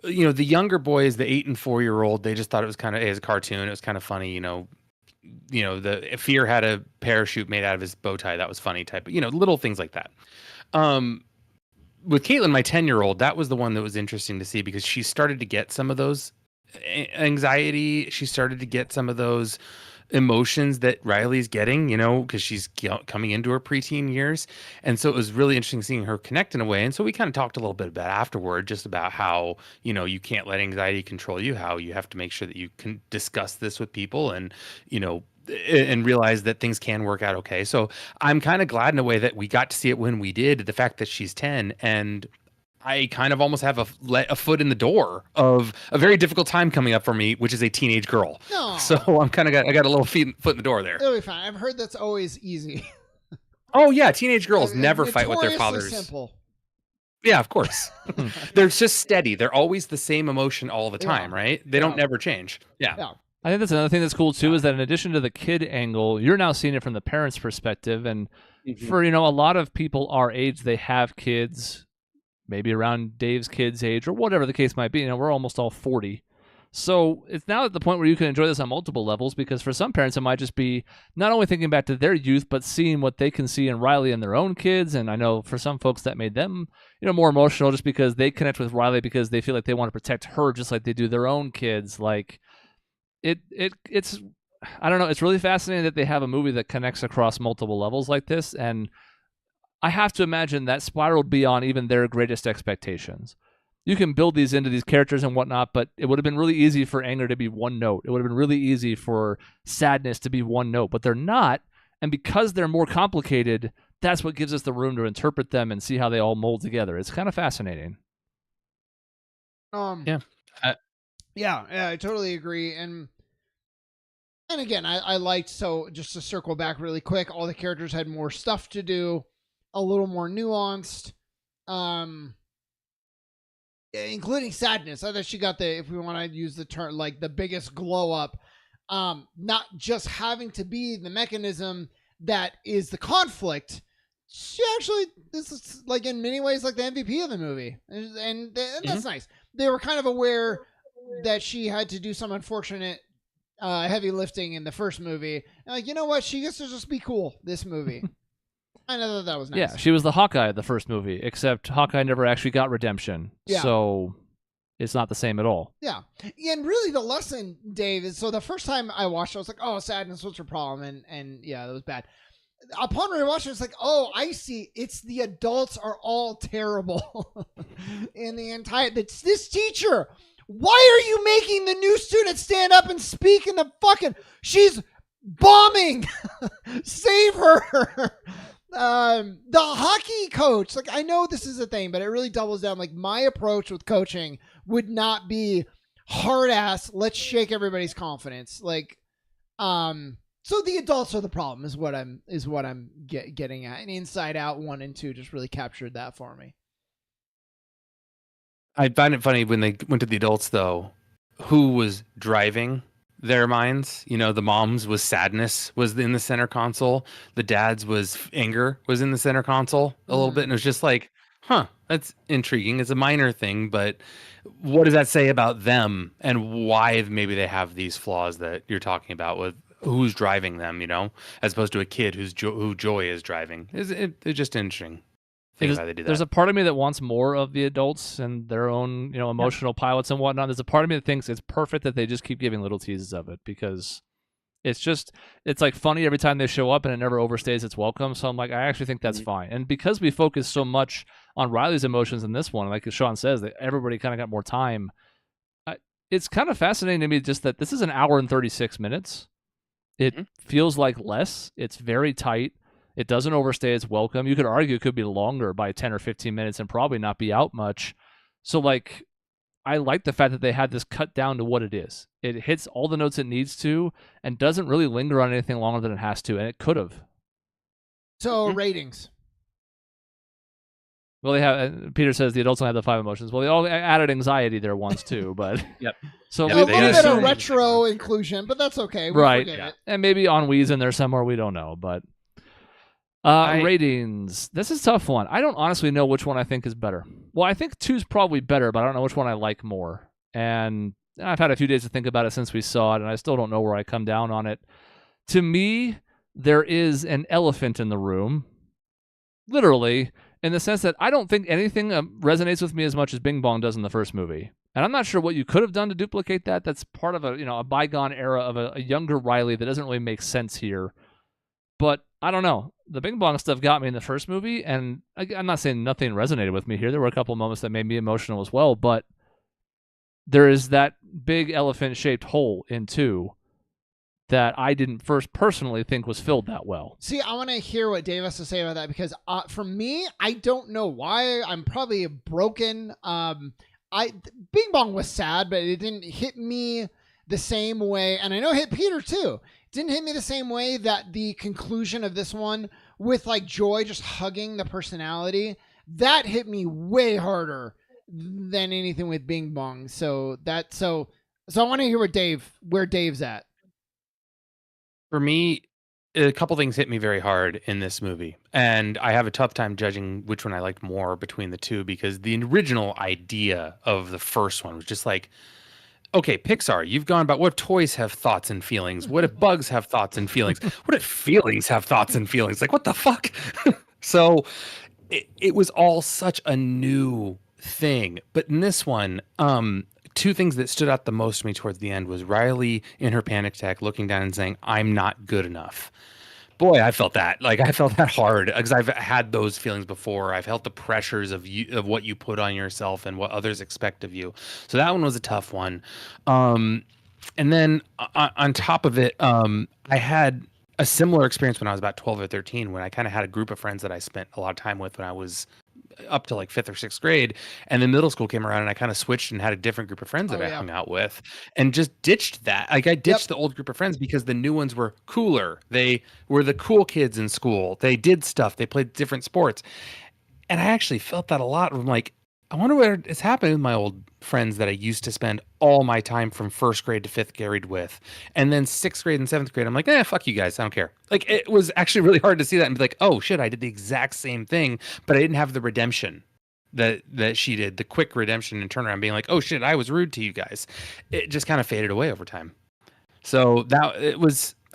the younger boys, the 8 and 4-year-old, they just thought it was kind of, as a cartoon, it was kind of funny, the Fear had a parachute made out of his bow tie. That was funny type, little things like that. With Caitlin, my 10-year-old, that was the one that was interesting to see because she started to get some of those anxiety. She started to get some of those emotions that Riley's getting, because she's coming into her preteen years. And so it was really interesting seeing her connect in a way. And so we kind of talked a little bit about afterward, just about how, you can't let anxiety control you, how you have to make sure that you can discuss this with people and, and realize that things can work out okay. So I'm kind of glad in a way that we got to see it when we did, the fact that she's 10 and I kind of almost have a foot in the door of a very difficult time coming up for me, which is a teenage girl. No. So I'm I got a little foot in the door there. It'll be fine. I've heard that's always easy. Oh yeah, teenage girls never fight with their fathers. Simple. Yeah, of course. They're just steady. They're always the same emotion all the time, right? They don't never change. Yeah. I think that's another thing that's cool too, is that in addition to the kid angle, you're now seeing it from the parents' perspective. And for, a lot of people our age, they have kids, maybe around Dave's kid's age or whatever the case might be. We're almost all 40. So it's now at the point where you can enjoy this on multiple levels, because for some parents, it might just be not only thinking back to their youth, but seeing what they can see in Riley and their own kids. And I know for some folks that made them, more emotional just because they connect with Riley because they feel like they want to protect her just like they do their own kids. Like it's, I don't know. It's really fascinating that they have a movie that connects across multiple levels like this. And I have to imagine that spiraled beyond even their greatest expectations. You can build these into these characters and whatnot, but it would have been really easy for anger to be one note. It would have been really easy for sadness to be one note, but they're not. And because they're more complicated, that's what gives us the room to interpret them and see how they all mold together. It's kind of fascinating. Yeah, I totally agree. And again, I liked, so just to circle back really quick, all the characters had more stuff to do, a little more nuanced, including sadness. I thought she got if we want to use the term, like the biggest glow up, not just having to be the mechanism that is the conflict. She actually, this is like in many ways like the MVP of the movie, and that's nice. They were kind of aware that she had to do some unfortunate heavy lifting in the first movie, and like, you know what, she gets to just be cool this movie. I know that was nice. Yeah, she was the Hawkeye of the first movie, except Hawkeye never actually got redemption. Yeah. So it's not the same at all. Yeah. And really the lesson, Dave, is, so the first time I watched it, I was like, oh, sadness, what's her problem? And yeah, that was bad. Upon rewatching, it's like, oh, I see. It's the adults are all terrible in the entire, this teacher. Why are you making the new student stand up and speak in the fucking, she's bombing. Save her. The hockey coach, like, I know this is a thing, but it really doubles down. Like, my approach with coaching would not be hard ass, let's shake everybody's confidence. Like, so the adults are the problem is what I'm getting at. And Inside Out 1 and 2 just really captured that for me. I find it funny when they went to the adults, though, who was driving their minds. The mom's was sadness was in the center console. The dad's was anger was in the center console a little bit. And it was just like, that's intriguing. It's a minor thing, but what does that say about them and why maybe they have these flaws that you're talking about with who's driving them, as opposed to a kid who Joy is driving. It's just interesting. There's a part of me that wants more of the adults and their own, emotional pilots and whatnot. There's a part of me that thinks it's perfect that they just keep giving little teases of it, because it's like funny every time they show up and it never overstays its welcome. So I'm like, I actually think that's fine. And because we focus so much on Riley's emotions in this one, like Sean says, that everybody kind of got more time. It's kind of fascinating to me just that this is an hour and 36 minutes. It feels like less. It's very tight. It doesn't overstay its welcome. You could argue it could be longer by 10 or 15 minutes and probably not be out much. So, like, I like the fact that they had this cut down to what it is. It hits all the notes it needs to and doesn't really linger on anything longer than it has to, and it could have. So, ratings. Well, they have. Peter says the adults don't have the 5 emotions. Well, they all added anxiety there once too, but yep. So a little bit of retro inclusion, but that's okay. We'll right, yeah. And maybe Ennui's in there somewhere. We don't know, but ratings. This is a tough one. I don't honestly know which one I think is better. Well, I think 2's probably better, but I don't know which one I like more. And I've had a few days to think about it since we saw it, and I still don't know where I come down on it. To me, there is an elephant in the room, literally, in the sense that I don't think anything resonates with me as much as Bing Bong does in the first movie. And I'm not sure what you could have done to duplicate that. That's part of a bygone era of a younger Riley that doesn't really make sense here. But I don't know. The Bing Bong stuff got me in the first movie, and I'm not saying nothing resonated with me here. There were a couple of moments that made me emotional as well, but there is that big elephant-shaped hole in 2 that I didn't first personally think was filled that well. See, I want to hear what Dave has to say about that, because for me, I don't know why. I'm probably broken. Bing Bong was sad, but it didn't hit me the same way, and I know it hit Peter too. It didn't hit me the same way that the conclusion of this one with like Joy just hugging the personality, that hit me way harder than anything with Bing Bong. So I want to hear where Dave's at. For me, a couple things hit me very hard in this movie, and I have a tough time judging which one I liked more between the two, because the original idea of the first one was just like, okay, Pixar, you've gone about what if toys have thoughts and feelings? What if bugs have thoughts and feelings? What if feelings have thoughts and feelings? Like, what the fuck? So it was all such a new thing. But in this one, 2 things that stood out the most to me towards the end was Riley in her panic attack looking down and saying, I'm not good enough. Boy, I felt that. Like, I felt that hard, because I've had those feelings before. I've felt the pressures of what you put on yourself and what others expect of you. So that one was a tough one. And then on top of it, I had a similar experience when I was about 12 or 13, when I kind of had a group of friends that I spent a lot of time with when I was up to like 5th or 6th grade, and then middle school came around and I kind of switched and had a different group of friends that I hung out with, and just ditched that. Like, I ditched the old group of friends because the new ones were cooler. They were the cool kids in school. They did stuff. They played different sports. And I actually felt that a lot. I'm like, I wonder what is happening with my old friends that I used to spend all my time from 1st grade to 5th grade with. And then 6th grade and 7th grade, I'm like, fuck you guys. I don't care. Like, it was actually really hard to see that and be like, oh shit, I did the exact same thing, but I didn't have the redemption that she did, the quick redemption and turnaround, being like, oh shit, I was rude to you guys. It just kind of faded away over time. So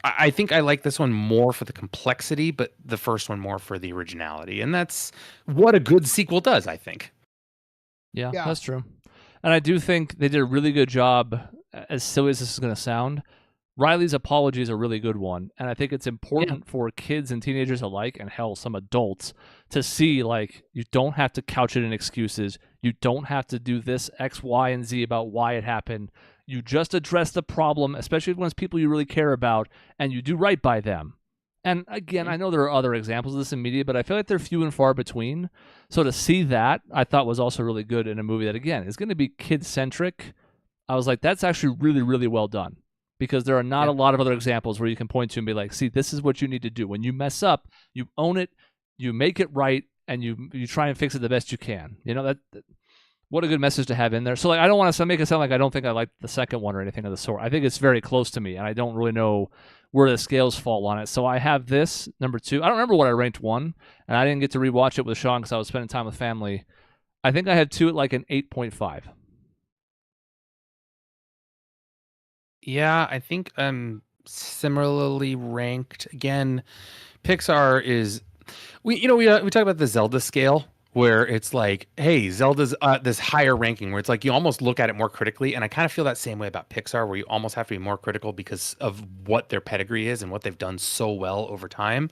I think I like this one more for the complexity, but the first one more for the originality. And that's what a good sequel does, I think. Yeah, that's true. And I do think they did a really good job, as silly as this is going to sound. Riley's apology is a really good one. And I think it's important for kids and teenagers alike, and hell, some adults, to see, like, you don't have to couch it in excuses. You don't have to do this X, Y, and Z about why it happened. You just address the problem, especially when it's people you really care about, and you do right by them. And again, I know there are other examples of this in media, but I feel like they're few and far between. So to see that, I thought was also really good in a movie that, again, is going to be kid-centric. I was like, that's actually really, really well done. Because there are not a lot of other examples where you can point to and be like, see, this is what you need to do. When you mess up, you own it, you make it right, and you try and fix it the best you can. You know, that what a good message to have in there. So, like, I don't want to make it sound like I don't think I like the second one or anything of the sort. I think it's very close to me, and I don't really know where the scales fall on it. So I have this, number 2. I don't remember what I ranked 1, and I didn't get to rewatch it with Sean because I was spending time with family. I think I had 2 at like an 8.5. Yeah, I think I'm similarly ranked. Again, Pixar is we talk about the Zelda scale where it's like, hey, Zelda's this higher ranking where it's like you almost look at it more critically, and I kind of feel that same way about Pixar where you almost have to be more critical because of what their pedigree is and what they've done so well over time.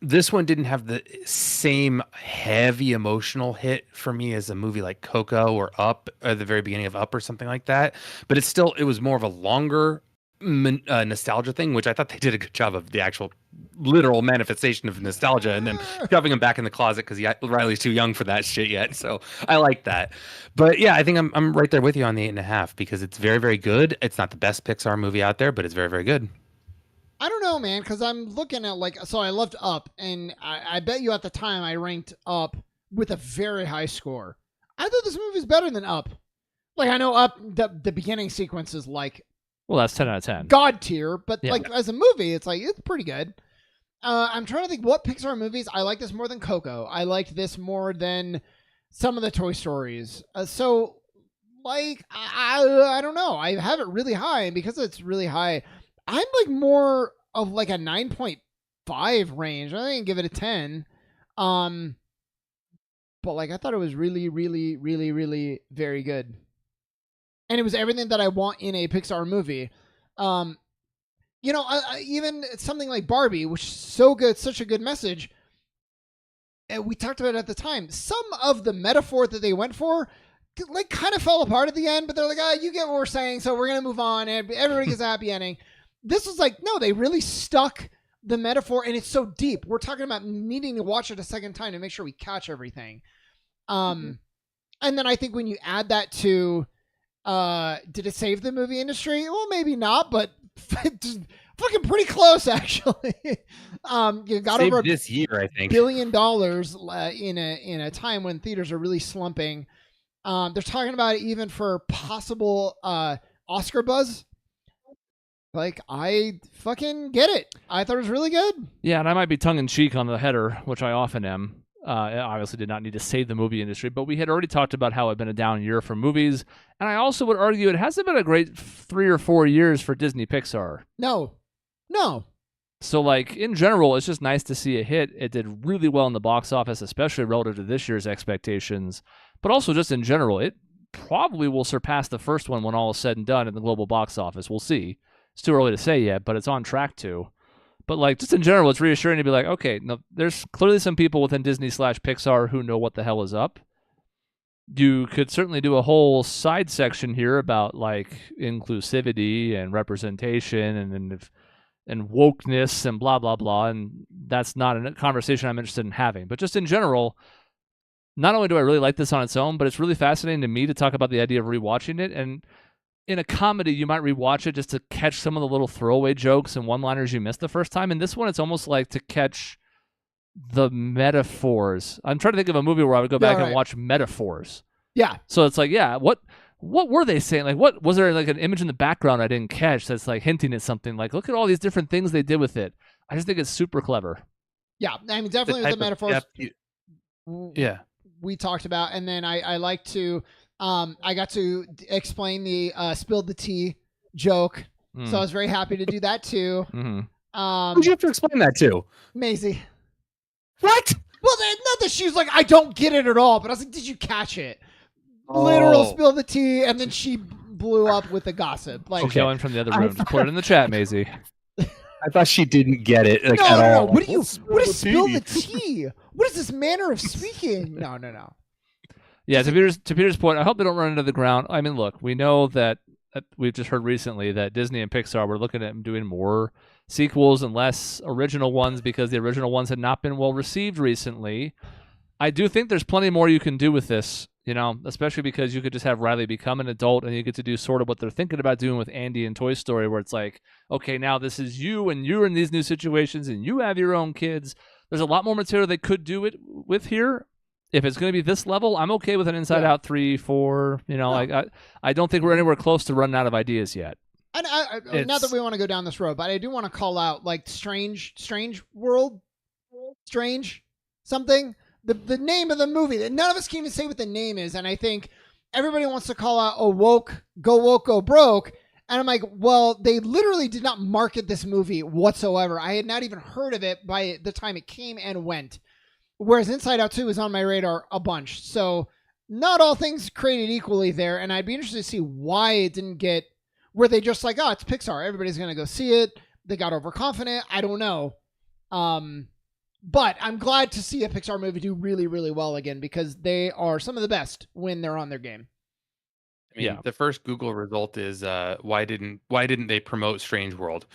This one didn't have the same heavy emotional hit for me as a movie like Coco or Up, or the very beginning of Up or something like that. But it was more of a longer nostalgia thing, which I thought they did a good job of the actual literal manifestation of nostalgia and then shoving him back in the closet because Riley's too young for that shit yet. So I like that. But yeah, I think I'm right there with you on the 8.5 because it's very, very good. It's not the best Pixar movie out there, but it's very, very good. I don't know, man, because I'm looking at so I loved Up, and I bet you at the time I ranked Up with a very high score. I thought this movie was better than Up. Like, I know Up, the beginning sequence is like, well, that's 10 out of 10. God tier, but like as a movie, it's pretty good. I'm trying to think what Pixar movies I like this more than Coco. I liked this more than some of the Toy Stories. So, like, I don't know. I have it really high, and because it's really high, I'm like more of like a 9.5 range. I think give it a 10. But like I thought it was really, really, really, really very good. And it was everything that I want in a Pixar movie. Even something like Barbie, which is so good, such a good message. And we talked about it at the time. Some of the metaphor that they went for like kind of fell apart at the end, but they're like, you get what we're saying, so we're going to move on. And everybody gets a happy ending. This was like, no, they really stuck the metaphor, and it's so deep. We're talking about needing to watch it a second time to make sure we catch everything. And then I think when you add that to, did it save the movie industry? Well, maybe not, but fucking pretty close, actually. You got saved over this year, I think, $1 billion in a time when theaters are really slumping. They're talking about it even for possible Oscar buzz. Like, I fucking get it. I thought it was really good. Yeah, and I might be tongue-in-cheek on the header, which I often am. It obviously did not need to save the movie industry, but we had already talked about how it had been a down year for movies, and I also would argue it hasn't been a great 3 or 4 years for Disney Pixar. No. So, like, in general, it's just nice to see a hit. It did really well in the box office, especially relative to this year's expectations, but also just in general, it probably will surpass the first one when all is said and done in the global box office. We'll see. It's too early to say yet, but it's on track to. But like just in general, it's reassuring to be like, okay, no, there's clearly some people within Disney/Pixar who know what the hell is up. You could certainly do a whole side section here about like inclusivity and representation and wokeness and blah blah blah, and that's not a conversation I'm interested in having. But just in general, not only do I really like this on its own, but it's really fascinating to me to talk about the idea of rewatching it. And in a comedy, you might rewatch it just to catch some of the little throwaway jokes and one-liners you missed the first time. And this one, it's almost like to catch the metaphors. I'm trying to think of a movie where I would go back and watch metaphors. Yeah. So it's like, yeah, what were they saying? Like, what was there like an image in the background I didn't catch that's like hinting at something? Like, look at all these different things they did with it. I just think it's super clever. Yeah, I mean, definitely with the metaphors. Yeah. We talked about, and then I like to. I got to explain the spilled the tea joke, so I was very happy to do that too. Mm-hmm. Who'd you have to explain that to? Maisie. What? Well, not that she was like, I don't get it at all, but I was like, did you catch it? Literal spill the tea, and then she blew up with the gossip. Like, okay, one from the other room. Just put it in the chat, Maisie. I thought she didn't get it at all. No. What is spill the tea? What is this manner of speaking? No. Yeah, to Peter's point, I hope they don't run into the ground. I mean, look, we know that we've just heard recently that Disney and Pixar were looking at doing more sequels and less original ones because the original ones had not been well received recently. I do think there's plenty more you can do with this, especially because you could just have Riley become an adult and you get to do sort of what they're thinking about doing with Andy and Toy Story, where it's like, okay, now this is you and you're in these new situations and you have your own kids. There's a lot more material they could do it with here. If it's going to be this level, I'm okay with an Inside Out 3, 4. I don't think we're anywhere close to running out of ideas yet. And not that we want to go down this road, but I do want to call out like Strange World, Strange something. The name of the movie that none of us can even say what the name is, and I think everybody wants to call out go woke, go broke, And I'm like, well, they literally did not market this movie whatsoever. I had not even heard of it by the time it came and went. Whereas Inside Out 2 is on my radar a bunch. So not all things created equally there. And I'd be interested to see why it didn't get, were they just like, oh, it's Pixar, everybody's going to go see it. They got overconfident. I don't know. But I'm glad to see a Pixar movie do really, really well again, because they are some of the best when they're on their game. I mean, the first Google result is why didn't they promote Strange World?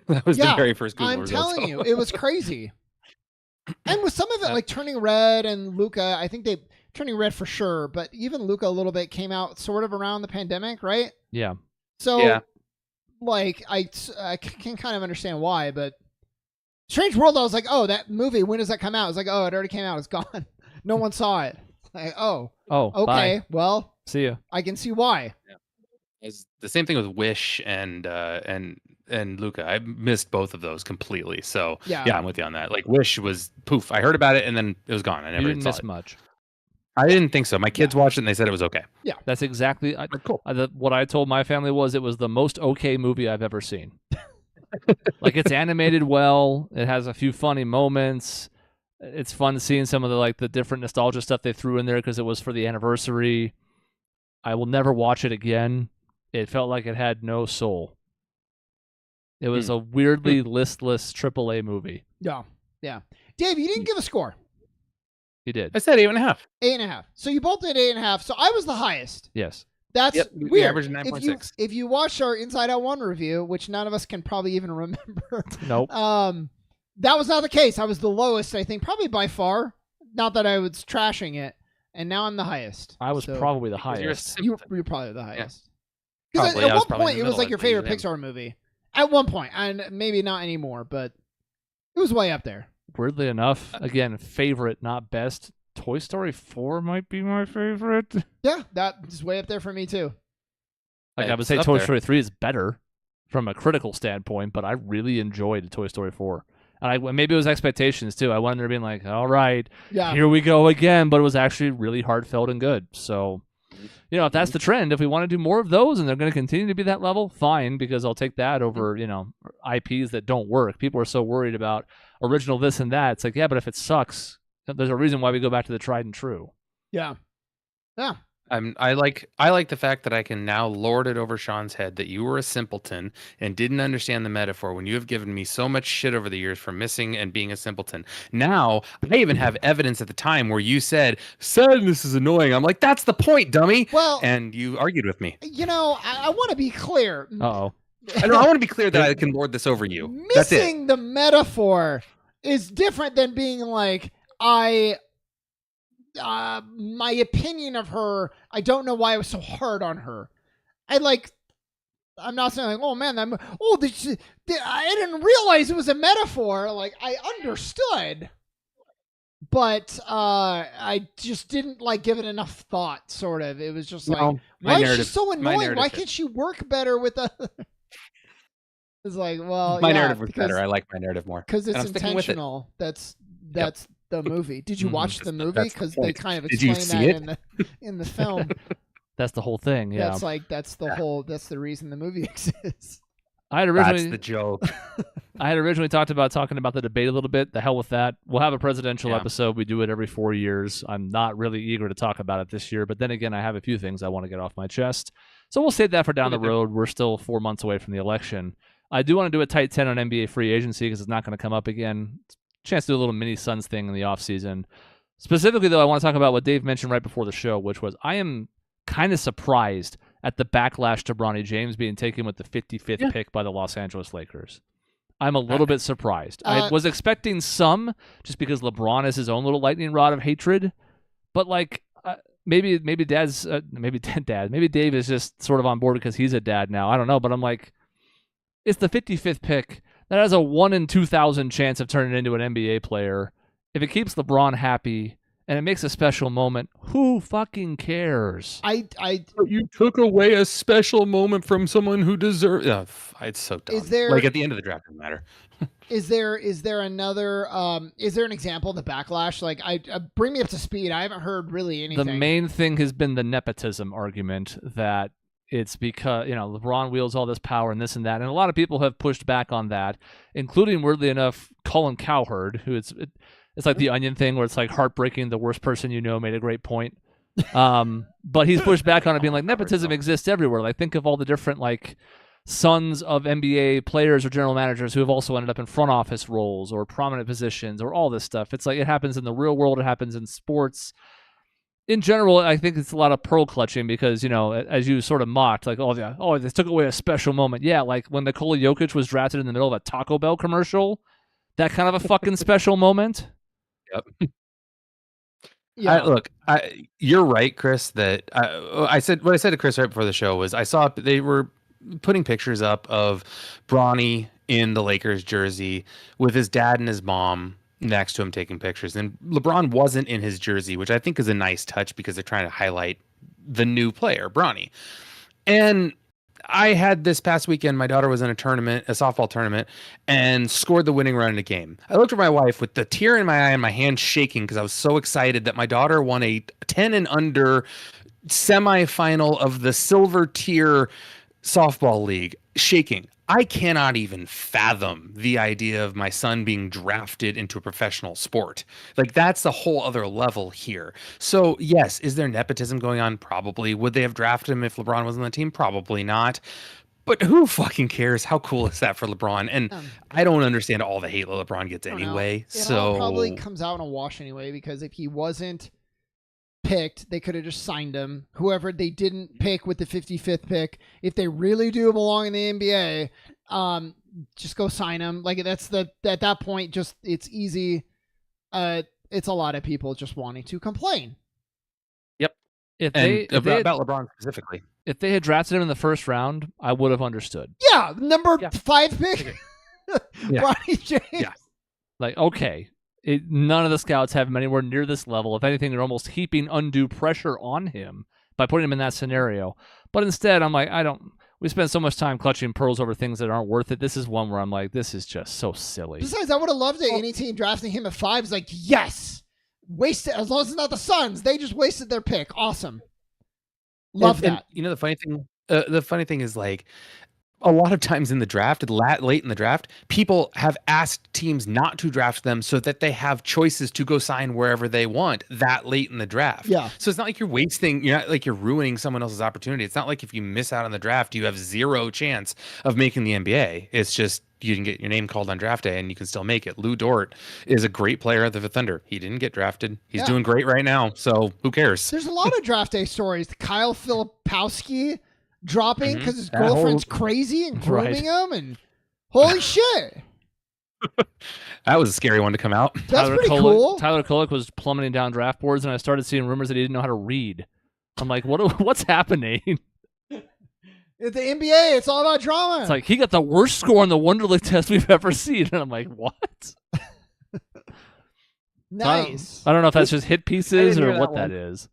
That was the very first Google result. I'm telling you, it was crazy. And with some of it, like Turning Red and Luca, I think Turning Red for sure, but even Luca a little bit came out sort of around the pandemic, right? Yeah. So, like, I can kind of understand why, but Strange World, I was like, oh, that movie, when does that come out? I was like, oh, it already came out. It's gone. No one saw it. Like, oh, okay, bye. Well, see ya. I can see why. Yeah. It's the same thing with Wish and Luca. I missed both of those completely. So yeah, I'm with you on that. Like Wish was poof. I heard about it and then it was gone. I never didn't miss much. I didn't think so. My kids watched it and they said it was okay. Yeah, that's exactly cool. What I told my family was it was the most okay movie I've ever seen. Like, it's animated well. It has a few funny moments. It's fun seeing some of the different nostalgia stuff they threw in there because it was for the anniversary. I will never watch it again. It felt like it had no soul. It was a weirdly listless AAA movie. Yeah. Dave, you didn't give a score. You did. I said 8.5. 8.5. So you both did 8.5. So I was the highest. Yes. That's weird. We averaged 9.6. If you watch our Inside Out 1 review, which none of us can probably even remember. Nope. That was not the case. I was the lowest, I think, probably by far. Not that I was trashing it. And now I'm the highest. I was probably the highest. You're probably the highest. Because at one point, it was like your favorite Pixar movie. At one point. And maybe not anymore, but it was way up there. Weirdly enough, again, favorite, not best. Toy Story 4 might be my favorite. Yeah, that is way up there for me, too. I would say Toy Story 3 is better from a critical standpoint, but I really enjoyed Toy Story 4. And maybe it was expectations, too. I went there being like, all right, here we go again. But it was actually really heartfelt and good. So, if that's the trend, if we want to do more of those and they're going to continue to be that level, fine, because I'll take that over, IPs that don't work. People are so worried about original this and that. It's like, yeah, but if it sucks, there's a reason why we go back to the tried and true. Yeah. I like the fact that I can now lord it over Sean's head that you were a simpleton and didn't understand the metaphor when you have given me so much shit over the years for missing and being a simpleton. Now, I even have evidence at the time where you said, sadness is annoying. I'm like, that's the point, dummy. Well, and you argued with me. I want to be clear. Uh-oh. I want to be clear that I can lord this over you. Missing the metaphor is different than being like, my opinion of her, I don't know why I was so hard on her. I'm not saying like, oh man, I didn't realize it was a metaphor. Like, I understood, but I just didn't give it enough thought. Sort of, it was just like, why is she so annoying? Why can't she work better with other? It's like, well, my narrative was better. I like my narrative more because it's intentional. That's the movie. Did you watch the movie? Because they kind of explain that in the film. That's the whole thing. Yeah, that's the reason the movie exists. That's the joke. I had originally talking about the debate a little bit. The hell with that. We'll have a presidential episode. We do it every 4 years. I'm not really eager to talk about it this year, but then again, I have a few things I want to get off my chest. So we'll save that for down the road. We're still 4 months away from the election. I do want to do a tight 10 on NBA free agency because it's not going to come up again. Chance to do a little mini Suns thing in the offseason. Specifically, though, I want to talk about what Dave mentioned right before the show, which was I am kind of surprised at the backlash to Bronny James being taken with the 55th pick by the Los Angeles Lakers. I'm a little bit surprised. I was expecting some just because LeBron is his own little lightning rod of hatred, but maybe Dave is just sort of on board because he's a dad now. I don't know, but I'm like, it's the 55th pick. That has a 1 in 2,000 chance of turning into an NBA player. If it keeps LeBron happy and it makes a special moment, who fucking cares? You took away a special moment from someone who deserves. It's so dumb. At the end of the draft, doesn't matter. Is there another? Is there an example of the backlash? Bring me up to speed. I haven't heard really anything. The main thing has been the nepotism argument that it's because, LeBron wields all this power and this and that. And a lot of people have pushed back on that, including, weirdly enough, Colin Cowherd, who it's like the Onion thing where it's like heartbreaking. The worst person you know made a great point. But he's pushed back on it, being like, nepotism exists everywhere. Like, think of all the different, like, sons of NBA players or general managers who have also ended up in front office roles or prominent positions or all this stuff. It's like it happens in the real world. It happens in sports. In general, I think it's a lot of pearl clutching because, as you sort of mocked, like, they took away a special moment. Yeah, like when Nikola Jokic was drafted in the middle of a Taco Bell commercial, that kind of a fucking special moment. Yep. Yeah. You're right, Chris, that what I said to Chris right before the show was I saw they were putting pictures up of Bronny in the Lakers jersey with his dad and his mom next to him taking pictures. And LeBron wasn't in his jersey, which I think is a nice touch because they're trying to highlight the new player, Bronny. And I had this past weekend, my daughter was in a softball tournament, and scored the winning run in a game. I looked at my wife with the tear in my eye and my hand shaking because I was so excited that my daughter won a 10 and under semifinal of the silver tier softball league, shaking. I cannot even fathom the idea of my son being drafted into a professional sport. Like, that's a whole other level here. So, yes, is there nepotism going on? Probably. Would they have drafted him if LeBron was on the team? Probably not. But who fucking cares? How cool is that for LeBron? And I don't understand all the hate that LeBron gets anyway. It all probably comes out in a wash anyway, because if he wasn't picked, they could have just signed him. Whoever they didn't pick with the 55th pick, if they really do belong in the NBA, just go sign him. Like, at that point, just, it's easy. It's a lot of people just wanting to complain. Yep. About LeBron specifically. If they had drafted him in the first round, I would have understood. Yeah, number 5 pick. Bronny James. Yeah. Like, okay. None of the scouts have him anywhere near this level. If anything, they're almost heaping undue pressure on him by putting him in that scenario. But instead, I'm like, we spend so much time clutching pearls over things that aren't worth it. This is one where I'm like, this is just so silly. Besides, I would have loved it. Any team drafting him at 5 is like, yes, wasted. As long as it's not the Suns, they just wasted their pick. Awesome. Love that. And, the funny thing is, like, a lot of times in the draft, late in the draft, people have asked teams not to draft them so that they have choices to go sign wherever they want that late in the draft. Yeah. So it's not like you're ruining someone else's opportunity. It's not like if you miss out on the draft, you have zero chance of making the NBA. It's just you can get your name called on draft day and you can still make it. Lou Dort is a great player at the Thunder. He didn't get drafted. He's doing great right now. So who cares? There's a lot of draft day stories. Kyle Filipowski dropping because his girlfriend's crazy and grooming him, and holy shit. That was a scary one to come out. That's pretty cool. Tyler Kolek was plummeting down draft boards, and I started seeing rumors that he didn't know how to read. I'm like, what's happening? At the NBA, it's all about drama. It's like, he got the worst score on the Wonderlic test we've ever seen. And I'm like, what? Nice. I don't know if that's just hit pieces or what that is.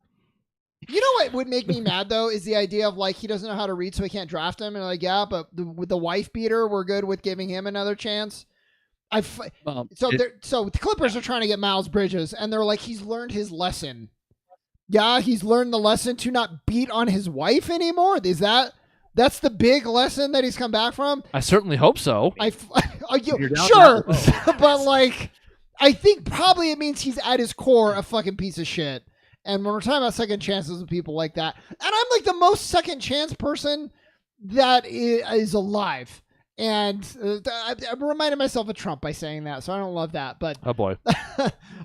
You know what would make me mad, though, is the idea of, like, he doesn't know how to read, so we can't draft him. And like, yeah, but with the wife beater, we're good with giving him another chance. So the Clippers are trying to get Miles Bridges, and they're like, he's learned his lesson. Yeah, he's learned the lesson to not beat on his wife anymore. That's the big lesson that he's come back from? I certainly hope so. Sure, but, like, I think probably it means he's at his core a fucking piece of shit. And when we're talking about second chances with people like that, and I'm like the most second chance person that is alive. And I reminded myself of Trump by saying that, so I don't love that. But oh boy,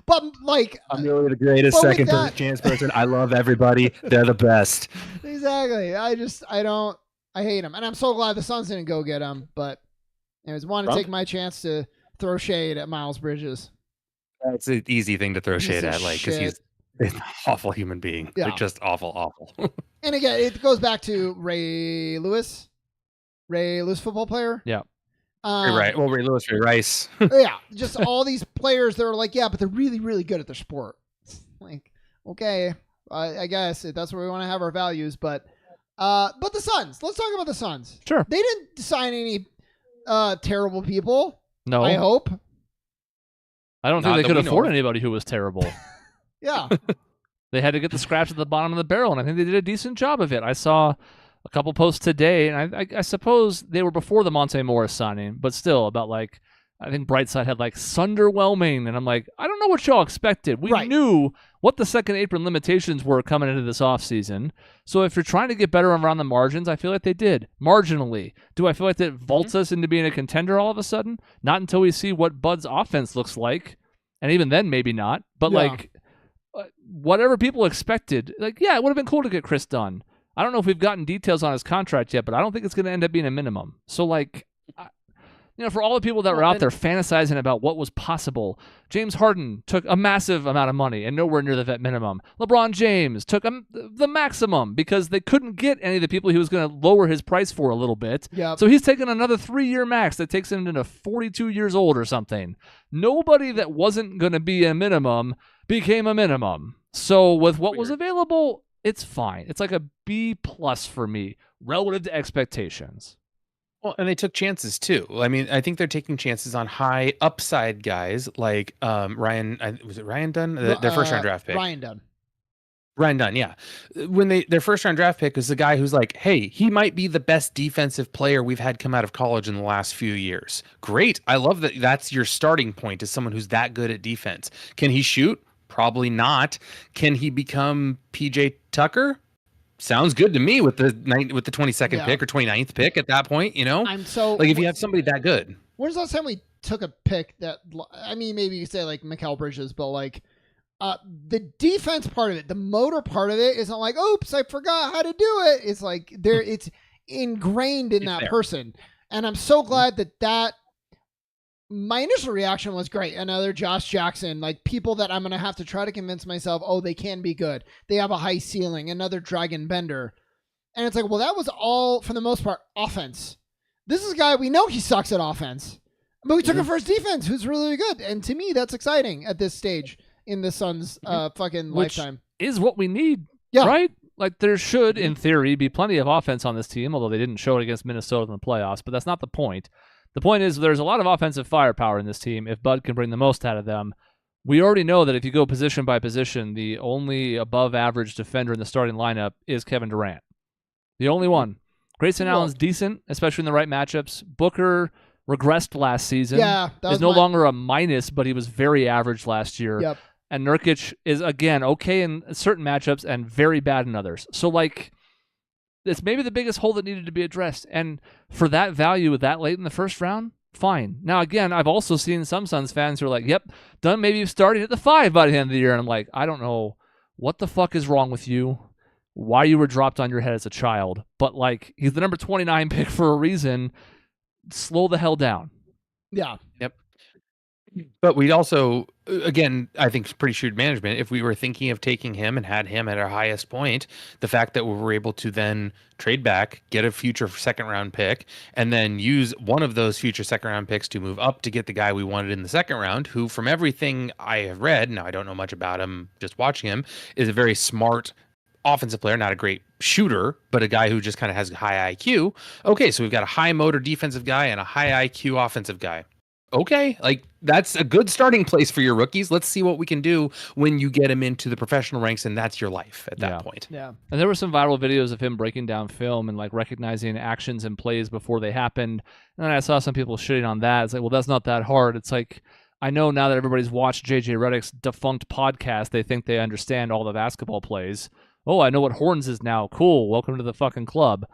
but like I'm really the greatest second chance person. I love everybody. They're the best. Exactly. I hate him, and I'm so glad the Suns didn't go get him. But anyways, want to take my chance to throw shade at Miles Bridges. It's an easy thing to throw shade at, like, because he's an awful human being. Yeah. Like, just awful. And again, it goes back to Ray Lewis, football player. Yeah. Right. Well, Ray Lewis, Ray Rice. Yeah. Just all these players that are like, yeah, but they're really, really good at their sport. Like, okay, I guess that's where we want to have our values. But the Suns. Let's talk about the Suns. Sure. They didn't sign any terrible people. No. I hope. I don't think they could afford anybody who was terrible. Yeah. They had to get the scraps at the bottom of the barrel, and I think they did a decent job of it. I saw a couple posts today, and I suppose they were before the Monte Morris signing, but still about like, I think Brightside had like Sunderwhelming, and I'm like, I don't know what y'all expected. We knew what the second apron limitations were coming into this offseason. So if you're trying to get better around the margins, I feel like they did marginally. Do I feel like that vaults us into being a contender all of a sudden? Not until we see what Bud's offense looks like, and even then maybe not. But like whatever people expected, like it would have been cool to get Chris Dunn. I don't know if we've gotten details on his contract yet, but I don't think it's going to end up being a minimum. So like. For all the people that were out there fantasizing about what was possible, James Harden took a massive amount of money and nowhere near the vet minimum. LeBron James took the maximum because they couldn't get any of the people he was going to lower his price for a little bit. Yep. So he's taken another 3-year max that takes him into 42 years old or something. Nobody that wasn't going to be a minimum became a minimum. So with what was available, it's fine. It's like a B+ for me relative to expectations. Well, and they took chances too. I mean, I think they're taking chances on high upside guys like Ryan. Was it Ryan Dunn? Their first round draft pick. Ryan Dunn, yeah. When their first round draft pick is the guy who's like, hey, he might be the best defensive player we've had come out of college in the last few years. Great. I love that. That's your starting point, is someone who's that good at defense. Can he shoot? Probably not. Can he become PJ Tucker? Sounds good to me with the 22nd pick or 29th pick at that point, I'm so like if you have somebody that good. When's the last time we took a pick that, I mean, maybe you say like Mikal Bridges, but like the defense part of it, the motor part of it isn't like, oops, I forgot how to do it. It's like it's ingrained in that person. And I'm so glad that my initial reaction was great. Another Josh Jackson, like people that I'm going to have to try to convince myself, they can be good. They have a high ceiling. Another Dragon Bender. And it's like, well, that was all, for the most part, offense. This is a guy, we know he sucks at offense. But we took him for his defense, who's really good. And to me, that's exciting at this stage in the Suns' fucking lifetime. Is what we need, right? Like there should, in theory, be plenty of offense on this team, although they didn't show it against Minnesota in the playoffs. But that's not the point. The point is there's a lot of offensive firepower in this team if Bud can bring the most out of them. We already know that if you go position by position, the only above-average defender in the starting lineup is Kevin Durant. The only one. Grayson Allen's decent, especially in the right matchups. Booker regressed last season. Is no longer a minus, but he was very average last year. Yep. And Nurkic is, again, okay in certain matchups and very bad in others. So, like, it's maybe the biggest hole that needed to be addressed. And for that value that late in the first round, fine. Now, again, I've also seen some Suns fans who are like, yep, Dunn maybe starting at the 5 by the end of the year. And I'm like, I don't know what the fuck is wrong with you, why you were dropped on your head as a child. But, like, he's the number 29 pick for a reason. Slow the hell down. Yeah. Yep. But we'd also, again, I think it's pretty shrewd management. If we were thinking of taking him and had him at our highest point, the fact that we were able to then trade back, get a future second round pick, and then use one of those future second round picks to move up to get the guy we wanted in the second round, who from everything I have read, now I don't know much about him, just watching him, is a very smart offensive player, not a great shooter, but a guy who just kind of has high IQ. Okay, so we've got a high motor defensive guy and a high IQ offensive guy. Okay, like that's a good starting place for your rookies. Let's see what we can do when you get him into the professional ranks, and that's your life at that point. Yeah. And there were some viral videos of him breaking down film and like recognizing actions and plays before they happened. And then I saw some people shitting on that. It's like, well, that's not that hard. It's like, I know now that everybody's watched JJ Redick's defunct podcast, they think they understand all the basketball plays. Oh, I know what horns is now. Cool. Welcome to the fucking club.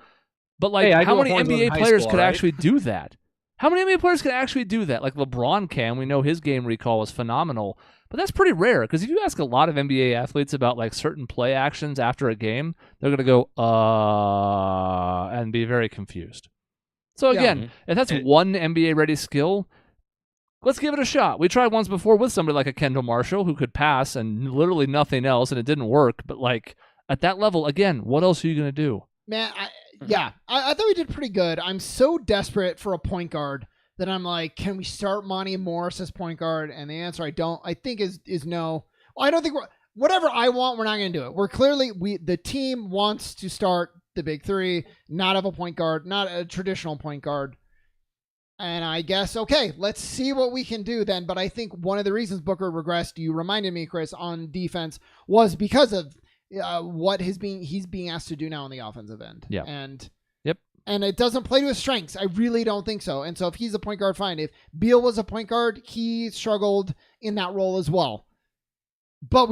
But like, how many NBA players could actually do that? How many NBA players can actually do that? Like LeBron can. We know his game recall was phenomenal. But that's pretty rare, because if you ask a lot of NBA athletes about like certain play actions after a game, they're going to go, and be very confused. So again, if that's one NBA-ready skill, let's give it a shot. We tried once before with somebody like a Kendall Marshall who could pass and literally nothing else, and it didn't work. But like at that level, again, what else are you going to do? Man, I thought we did pretty good. I'm so desperate for a point guard that I'm like, can we start Monty Morris as point guard? And the answer I think is no. Well, I don't think whatever I want, we're not going to do it. We're clearly, the team wants to start the big three, not have a point guard, not a traditional point guard. And I guess, okay, let's see what we can do then. But I think one of the reasons Booker regressed, you reminded me, Chris, on defense was because of what he's being asked to do now on the offensive end. Yeah. And it doesn't play to his strengths. I really don't think so. And so if he's a point guard, fine. If Beal was a point guard, he struggled in that role as well. But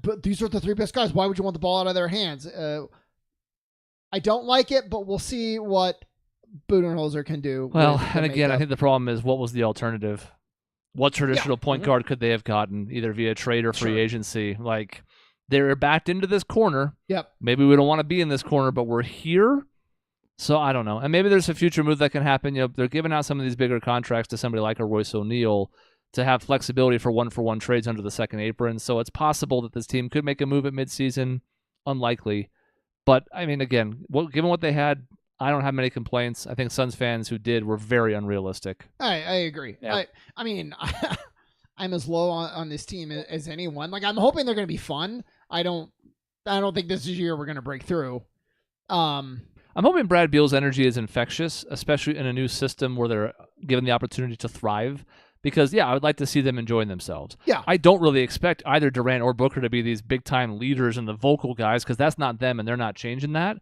but these are the 3 best guys. Why would you want the ball out of their hands? I don't like it, but we'll see what Budenholzer can do. Well, and again, I think the problem is, what was the alternative? What traditional point guard could they have gotten, either via trade or free agency? Like, they're backed into this corner. Yep. Maybe we don't want to be in this corner, but we're here. So I don't know. And maybe there's a future move that can happen. They're giving out some of these bigger contracts to somebody like a Royce O'Neal to have flexibility for one-for-one trades under the second apron. So it's possible that this team could make a move at midseason. Unlikely. But, I mean, again, given what they had, I don't have many complaints. I think Suns fans who did were very unrealistic. I agree. Yeah. I mean, I'm as low on this team as anyone. Like, I'm hoping they're going to be fun. I don't think this is the year we're going to break through. I'm hoping Brad Beal's energy is infectious, especially in a new system where they're given the opportunity to thrive. Because, I would like to see them enjoying themselves. Yeah. I don't really expect either Durant or Booker to be these big-time leaders and the vocal guys, because that's not them, and they're not changing that.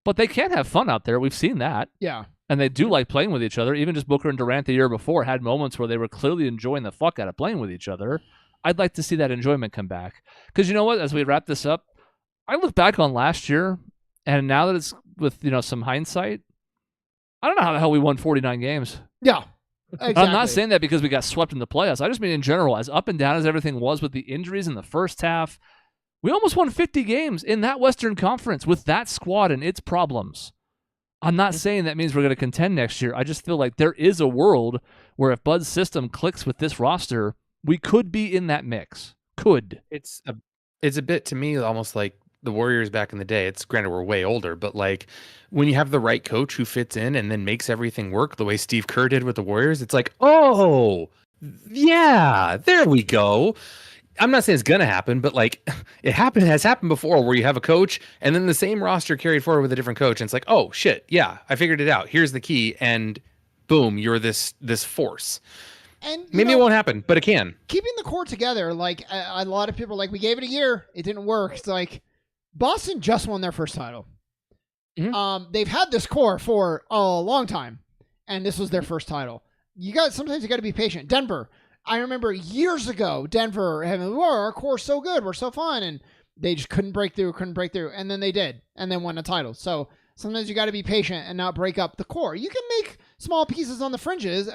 But they can have fun out there. We've seen that. Yeah. And they do like playing with each other. Even just Booker and Durant the year before had moments where they were clearly enjoying the fuck out of playing with each other. I'd like to see that enjoyment come back. Because you know what? As we wrap this up, I look back on last year, and now that it's with some hindsight, I don't know how the hell we won 49 games. Yeah. Exactly. I'm not saying that because we got swept in the playoffs. I just mean in general, as up and down as everything was with the injuries in the first half, we almost won 50 games in that Western Conference with that squad and its problems. I'm not saying that means we're going to contend next year. I just feel like there is a world where if Bud's system clicks with this roster, we could be in that mix. Could. It's a bit, to me, almost like the Warriors back in the day. It's granted we're way older, but like when you have the right coach who fits in and then makes everything work the way Steve Kerr did with the Warriors, it's like, oh yeah, there we go. I'm not saying it's gonna happen, but like it has happened before where you have a coach and then the same roster carried forward with a different coach, and it's like, oh shit, yeah, I figured it out. Here's the key, and boom, you're this force. And maybe it won't happen, but it can. Keeping the core together, like a lot of people are like, we gave it a year, it didn't work. It's like Boston just won their first title. Mm-hmm. They've had this core for a long time, and this was their first title. Sometimes you got to be patient. Denver, I remember years ago, Denver having, our core's so good, we're so fun, and they just couldn't break through, and then they did, and then won a title. So sometimes you got to be patient and not break up the core. You can make small pieces on the fringes,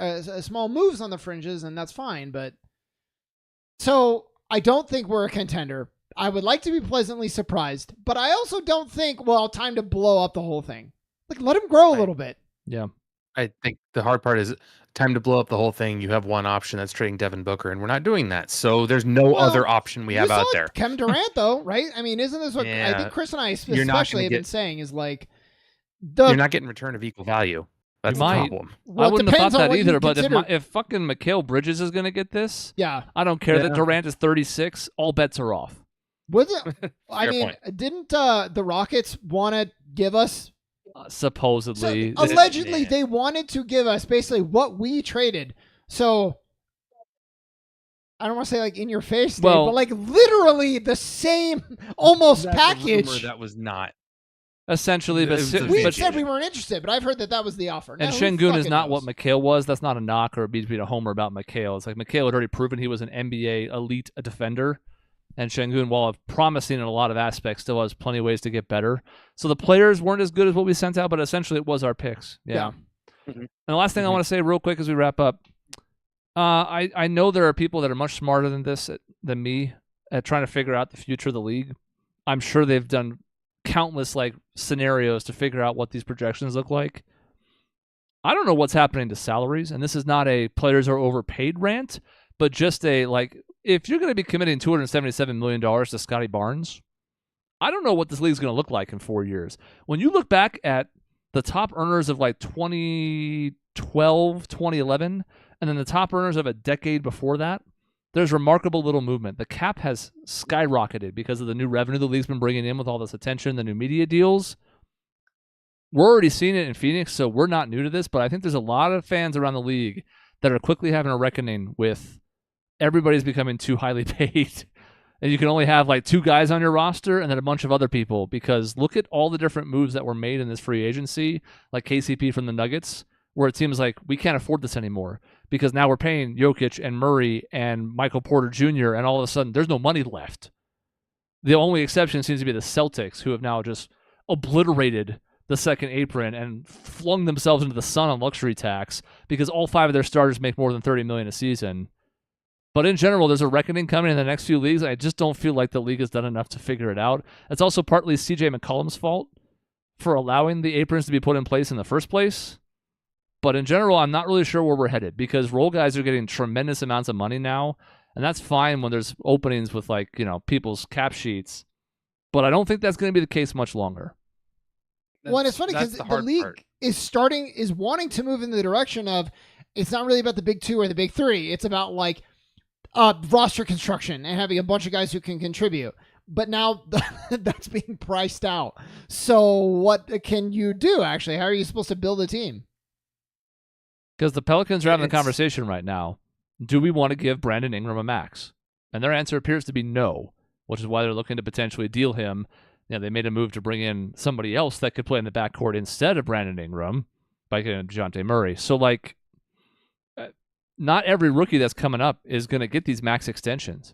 small moves on the fringes, and that's fine. But so I don't think we're a contender. I would like to be pleasantly surprised, but I also don't think, time to blow up the whole thing. Like, let him grow a little bit. Yeah. I think the hard part is time to blow up the whole thing. You have one option, that's trading Devin Booker, and we're not doing that. So there's no other option we have out there. Kevin Durant, though, right? I mean, isn't this what I think Chris and I especially have been saying is like, you're not getting return of equal value. That's the problem. Well, I wouldn't have thought that either, but if fucking Mikal Bridges is going to get this, I don't care that Durant is 36. All bets are off. Was it? I mean, didn't the Rockets want to give us? Supposedly, allegedly, they wanted to give us basically what we traded. So I don't want to say like in your face, Dave, but like literally the same almost package. That was not. Essentially, we said we weren't interested, but I've heard that was the offer. And Şengün is not what Mikal was. That's not a knock or a homer about Mikal. It's like Mikal had already proven he was an NBA elite defender. And Şengün, while promising in a lot of aspects, still has plenty of ways to get better. So the players weren't as good as what we sent out, but essentially it was our picks. Yeah. Mm-hmm. And the last thing I want to say real quick as we wrap up, I know there are people that are much smarter than me at trying to figure out the future of the league. I'm sure they've done countless scenarios to figure out what these projections look like. I don't know what's happening to salaries, and this is not a players are overpaid rant, but just a if you're going to be committing $277 million to Scotty Barnes, I don't know what this league's going to look like in 4 years. When you look back at the top earners of 2012, 2011, and then the top earners of a decade before that, there's remarkable little movement. The cap has skyrocketed because of the new revenue the league's been bringing in with all this attention, the new media deals. We're already seeing it in Phoenix, so we're not new to this, but I think there's a lot of fans around the league that are quickly having a reckoning with everybody's becoming too highly paid. And you can only have like 2 guys on your roster and then a bunch of other people, because look at all the different moves that were made in this free agency, like KCP from the Nuggets, where it seems like we can't afford this anymore because now we're paying Jokic and Murray and Michael Porter Jr. and all of a sudden there's no money left. The only exception seems to be the Celtics, who have now just obliterated the second apron and flung themselves into the sun on luxury tax because all 5 of their starters make more than $30 million a season. But in general, there's a reckoning coming in the next few leagues. I just don't feel like the league has done enough to figure it out. It's also partly CJ McCollum's fault for allowing the aprons to be put in place in the first place. But in general, I'm not really sure where we're headed, because role guys are getting tremendous amounts of money now, and that's fine when there's openings with, like, you know, people's cap sheets. But I don't think that's going to be the case much longer. Well, and it's funny because the league is wanting to move in the direction of, it's not really about the big 2 or the big 3. It's about like roster construction and having a bunch of guys who can contribute. But now that's being priced out. So what can you do, actually? How are you supposed to build a team? Because the Pelicans are having the conversation right now. Do we want to give Brandon Ingram a max? And their answer appears to be no, which is why they're looking to potentially deal him. You know, they made a move to bring in somebody else that could play in the backcourt instead of Brandon Ingram by getting DeJounte Murray. So, like, not every rookie that's coming up is going to get these max extensions.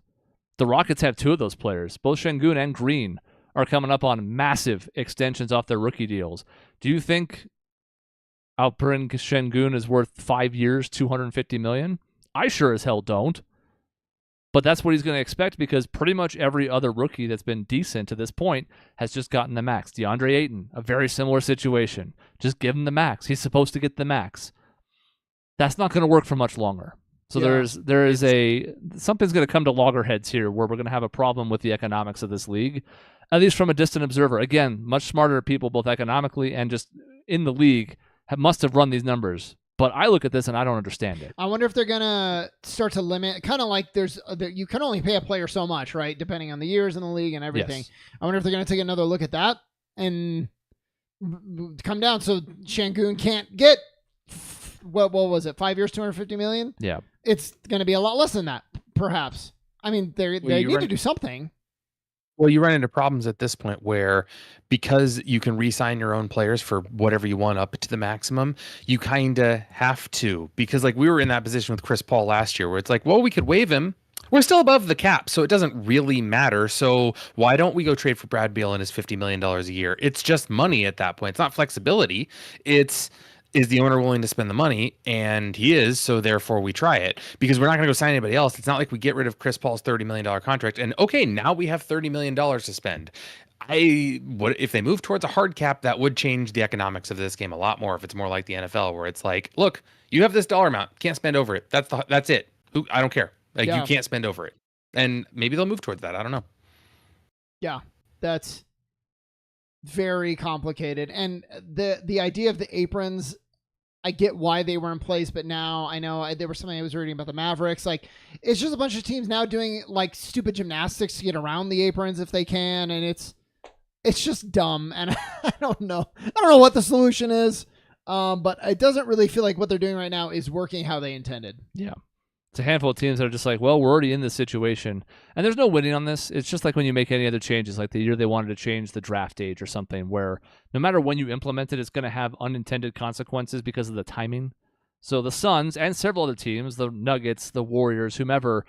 The Rockets have 2 of those players. Both Şengün and Green are coming up on massive extensions off their rookie deals. Do you think Alperen Şengün is worth 5 years, $250 million? I sure as hell don't. But that's what he's going to expect, because pretty much every other rookie that's been decent to this point has just gotten the max. DeAndre Ayton, a very similar situation. Just give him the max. He's supposed to get the max. That's not going to work for much longer. So there is something's going to come to loggerheads here where we're going to have a problem with the economics of this league, at least from a distant observer. Again, much smarter people, both economically and just in the league, must have run these numbers. But I look at this and I don't understand it. I wonder if they're going to start to limit, kind of like you can only pay a player so much, right? Depending on the years in the league and everything. Yes. I wonder if they're going to take another look at that and come down so Şengün can't get, what was it, 5 years, $250 million? Yeah. It's going to be a lot less than that, perhaps. I mean, they need to do something. Well, you run into problems at this point where, because you can re-sign your own players for whatever you want up to the maximum, you kind of have to. Because, like, we were in that position with Chris Paul last year where it's like, well, we could waive him. We're still above the cap, so it doesn't really matter. So why don't we go trade for Brad Beal and his $50 million a year? It's just money at that point. It's not flexibility. Is the owner willing to spend the money? And he is, so therefore we try it, because we're not going to go sign anybody else. It's not like we get rid of Chris Paul's $30 million contract and, okay, now we have $30 million to spend. If they move towards a hard cap, that would change the economics of this game a lot more. If it's more like the NFL, where it's like, look, you have this dollar amount, can't spend over it. That's it. I don't care. Like, you can't spend over it. And maybe they'll move towards that. I don't know. Yeah, that's very complicated. And the idea of the aprons, I get why they were in place, but now I know there was something I was reading about the Mavericks. Like, it's just a bunch of teams now doing like stupid gymnastics to get around the aprons if they can, and it's just dumb. And I don't know what the solution is, but it doesn't really feel like what they're doing right now is working how they intended. Yeah. It's a handful of teams that are just like, well, we're already in this situation, and there's no winning on this. It's just like when you make any other changes, like the year they wanted to change the draft age or something, where no matter when you implement it, it's going to have unintended consequences because of the timing. So the Suns and several other teams, the Nuggets, the Warriors, whomever,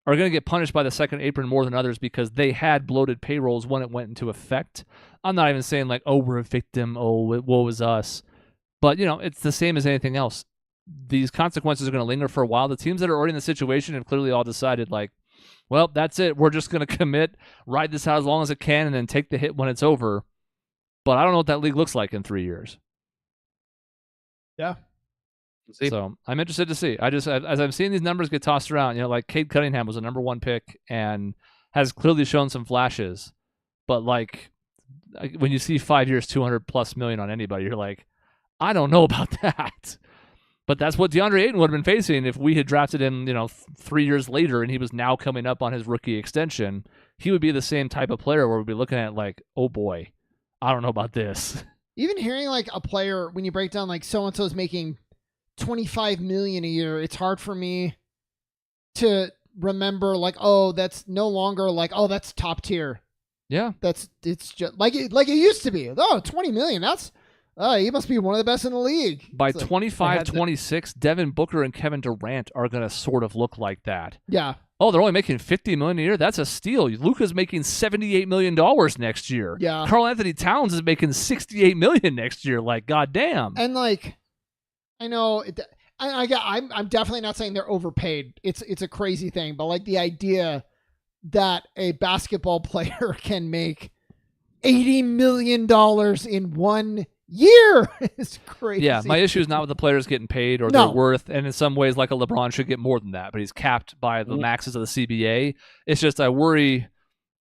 are going to get punished by the second apron more than others because they had bloated payrolls when it went into effect. I'm not even saying like, oh, we're a victim, oh, woe is us. But, you know, it's the same as anything else. These consequences are going to linger for a while. The teams that are already in the situation have clearly all decided, like, well, that's it. We're just going to commit, ride this out as long as it can, and then take the hit when it's over. But I don't know what that league looks like in 3 years. Yeah. So I'm interested to see. As I'm seeing these numbers get tossed around, you know, like Cade Cunningham was a number 1 pick and has clearly shown some flashes. But like, when you see 5 years, $200+ million on anybody, you're like, I don't know about that. But that's what DeAndre Ayton would have been facing if we had drafted him, you know, 3 years later and he was now coming up on his rookie extension. He would be the same type of player where we'd be looking at like, oh boy, I don't know about this. Even hearing like a player, when you break down like so-and-so is making $25 million a year, it's hard for me to remember like, oh, that's no longer like, oh, that's top tier. Yeah. It's just like it used to be. Oh, 20 million. That's he must be one of the best in the league. By 25-26, Devin Booker and Kevin Durant are going to sort of look like that. Yeah. Oh, they're only making $50 million a year. That's a steal. Luka's making $78 million next year. Yeah. Karl Anthony Towns is making $68 million next year. Like, goddamn. And like, I know, I'm definitely not saying they're overpaid. It's a crazy thing, but like the idea that a basketball player can make $80 million in 1 year is crazy. Yeah, my issue is not with the players getting paid or their worth, and in some ways, like a LeBron should get more than that, but he's capped by the maxes of the CBA. It's just I worry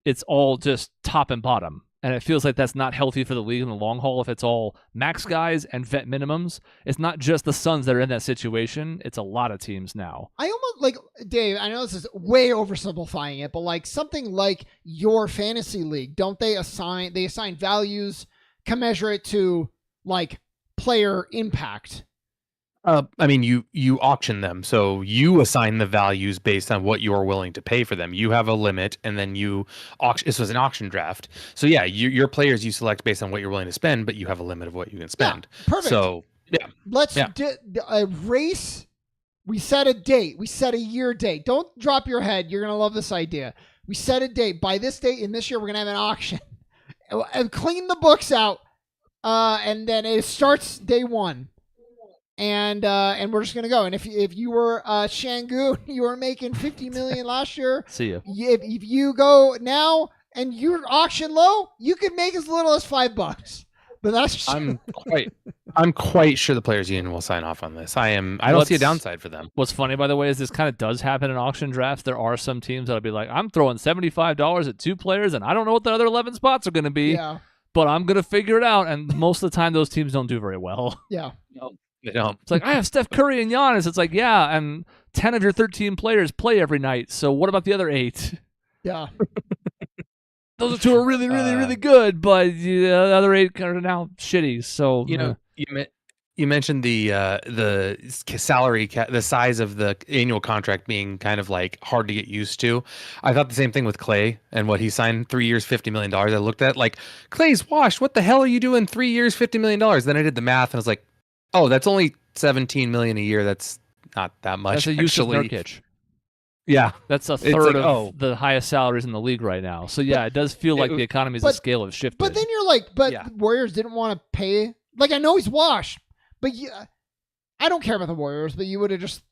it's all just top and bottom, and it feels like that's not healthy for the league in the long haul if it's all max guys and vet minimums. It's not just the Suns that are in that situation. It's a lot of teams now. I almost like, Dave, I know this is way oversimplifying it, but like something like your fantasy league, don't they assign values commensurate to like player impact? I mean, you auction them, so you assign the values based on what you're willing to pay for them. You have a limit, and then you auction. This was an auction draft, so yeah, your players you select based on what you're willing to spend, but you have a limit of what you can spend. Yeah, perfect. So yeah, let's a race. We set a date. We set a year date. Don't drop your head. You're gonna love this idea. We set a date. By this date in this year, we're gonna have an auction and clean the books out. And then it starts day one. And we're just gonna go. And if you were Shangu, you were making $50 million last year. See ya. If you go now and you're auction low, you could make as little as $5. But that's I'm quite sure the players union will sign off on this. I don't see a downside for them. What's funny, by the way, is this kind of does happen in auction drafts. There are some teams that'll be like, I'm throwing $75 at 2 players, and I don't know what the other 11 spots are going to be. Yeah. But I'm going to figure it out. And most of the time, those teams don't do very well. Yeah. No, they don't. It's like, I have Steph Curry and Giannis. It's like, yeah, and 10 of your 13 players play every night. So what about the other 8? Yeah. Those 2 are really, really, really good, but the other 8 are now shitty. So you mentioned the salary the size of the annual contract being kind of like hard to get used to. I thought the same thing with Clay and what he signed, 3 years, $50 million. I looked at like, Clay's washed. What the hell are you doing? 3 years, $50 million. Then I did the math and I was like, oh, that's only $17 million a year. That's not that much. That's a use of Nurkic. Yeah, that's a third of the highest salaries in the league right now. So yeah, it does feel like the economy's scale have shifted. But then you're like, Warriors didn't want to pay. Like, I know he's washed, but I don't care about the Warriors. But you would have just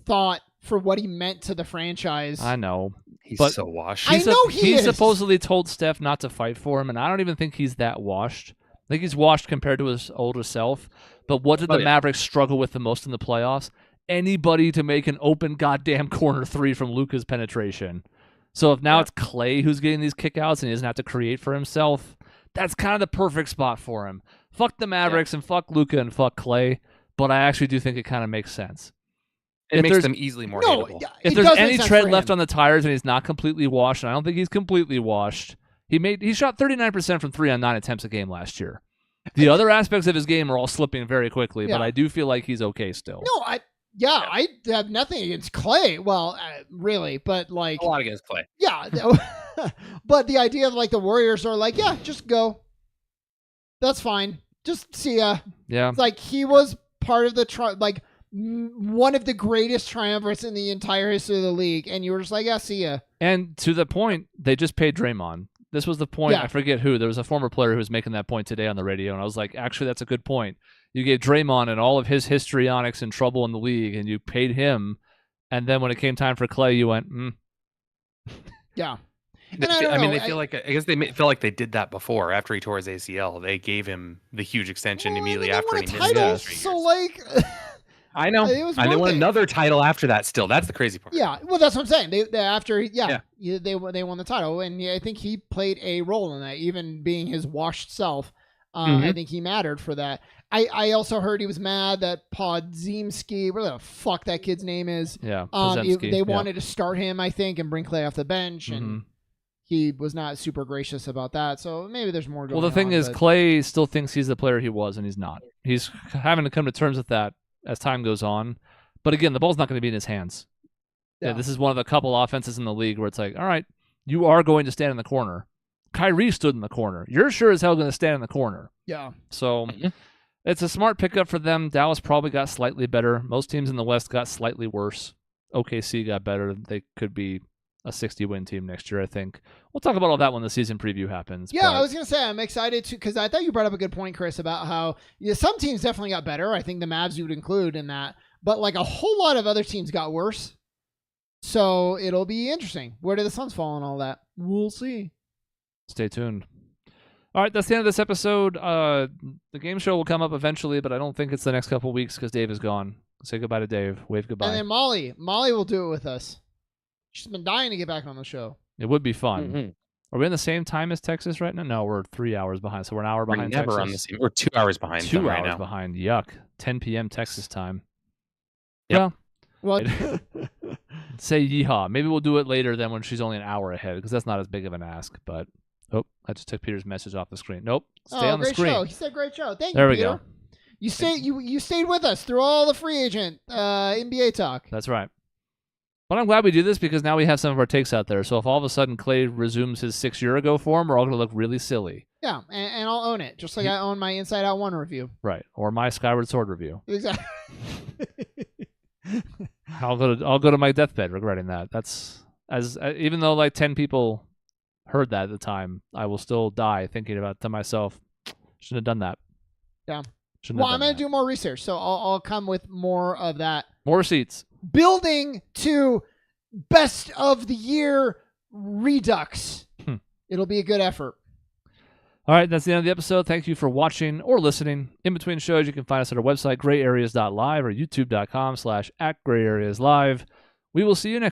thought for what he meant to the franchise. I know he's so washed. I know he supposedly told Steph not to fight for him, and I don't even think he's that washed. I think he's washed compared to his older self. But what did the Mavericks struggle with the most in the playoffs? Anybody to make an open goddamn corner 3 from Luka's penetration. So if now it's Clay who's getting these kickouts and he doesn't have to create for himself, that's kind of the perfect spot for him. Fuck the Mavericks and fuck Luka and fuck Clay, but I actually do think it kind of makes sense. It makes them easily more hateable. If there's any tread left on the tires and he's not completely washed, and I don't think he's completely washed, he shot 39% from 3 on 9 attempts a game last year. The other aspects of his game are all slipping very quickly, but I do feel like he's okay still. No, I have nothing against Clay. Well, really, but like a lot against Clay. Yeah, but the idea of like the Warriors are like, yeah, just go. That's fine. Just see ya. Yeah, it's like he was part of the one of the greatest triumvirates in the entire history of the league, and you were just like, yeah, see ya. And to the point, they just paid Draymond. This was the point. Yeah. I forget who. There was a former player who was making that point today on the radio, and I was like, actually, that's a good point. You gave Draymond and all of his histrionics and trouble in the league, and you paid him, and then when it came time for Clay, you went, Yeah. They feel like they did that before. After he tore his ACL, they gave him the huge extension immediately after he missed titles, 3 years. So like, I know, and they won another title after that. Still, that's the crazy part. Yeah, well, that's what I'm saying. They won the title, and I think he played a role in that, even being his washed self. I think he mattered for that. I also heard he was mad that Podziemski, where the fuck that kid's name is. Yeah, they wanted to start him, I think, and bring Clay off the bench, and he was not super gracious about that. So maybe there's more going on. Well, the thing is, Clay still thinks he's the player he was, and he's not. He's having to come to terms with that as time goes on. But again, the ball's not going to be in his hands. Yeah, this is one of the couple offenses in the league where it's like, all right, you are going to stand in the corner. Kyrie stood in the corner. You're sure as hell going to stand in the corner. Yeah. So it's a smart pickup for them. Dallas probably got slightly better. Most teams in the West got slightly worse. OKC got better. They could be a 60-win team next year, I think. We'll talk about all that when the season preview happens. Yeah, I was going to say, I'm excited too, because I thought you brought up a good point, Chris, about how some teams definitely got better. I think the Mavs you would include in that. But like a whole lot of other teams got worse. So it'll be interesting. Where do the Suns fall and all that? We'll see. Stay tuned. All right, that's the end of this episode. The game show will come up eventually, but I don't think it's the next couple weeks because Dave is gone. Say goodbye to Dave. Wave goodbye. And then Molly will do it with us. She's been dying to get back on the show. It would be fun. Mm-hmm. Are we in the same time as Texas right now? No, we're 3 hours behind. So we're an hour behind Texas. We're never on the same. We're 2 hours behind. 2 hours right now. Behind. Yuck. 10 p.m. Texas time. Yep. What? Say yeehaw. Maybe we'll do it later than when she's only an hour ahead because that's not as big of an ask. But I just took Peter's message off the screen. Nope. Stay on the screen. Show. He said great show. Thank you, Peter. There we go. You stayed with us through all the free agent NBA talk. That's right. But I'm glad we do this because now we have some of our takes out there. So if all of a sudden Clay resumes his 6 year ago form, we're all going to look really silly. Yeah, and I'll own it, just like I own my Inside Out 1 review. Right, or my Skyward Sword review. Exactly. I'll go to my deathbed regretting that. That's even though like 10 people heard that at the time, I will still die thinking about to myself, shouldn't have done that. Yeah. Well, I'm going to do more research, so I'll come with more of that. More receipts. Building to best of the year redux. It'll be a good effort. All right, that's the end of the episode. Thank you for watching or listening. In between shows, you can find us at our website, grayareas.live or youtube.com/@grayareaslive. We will see you next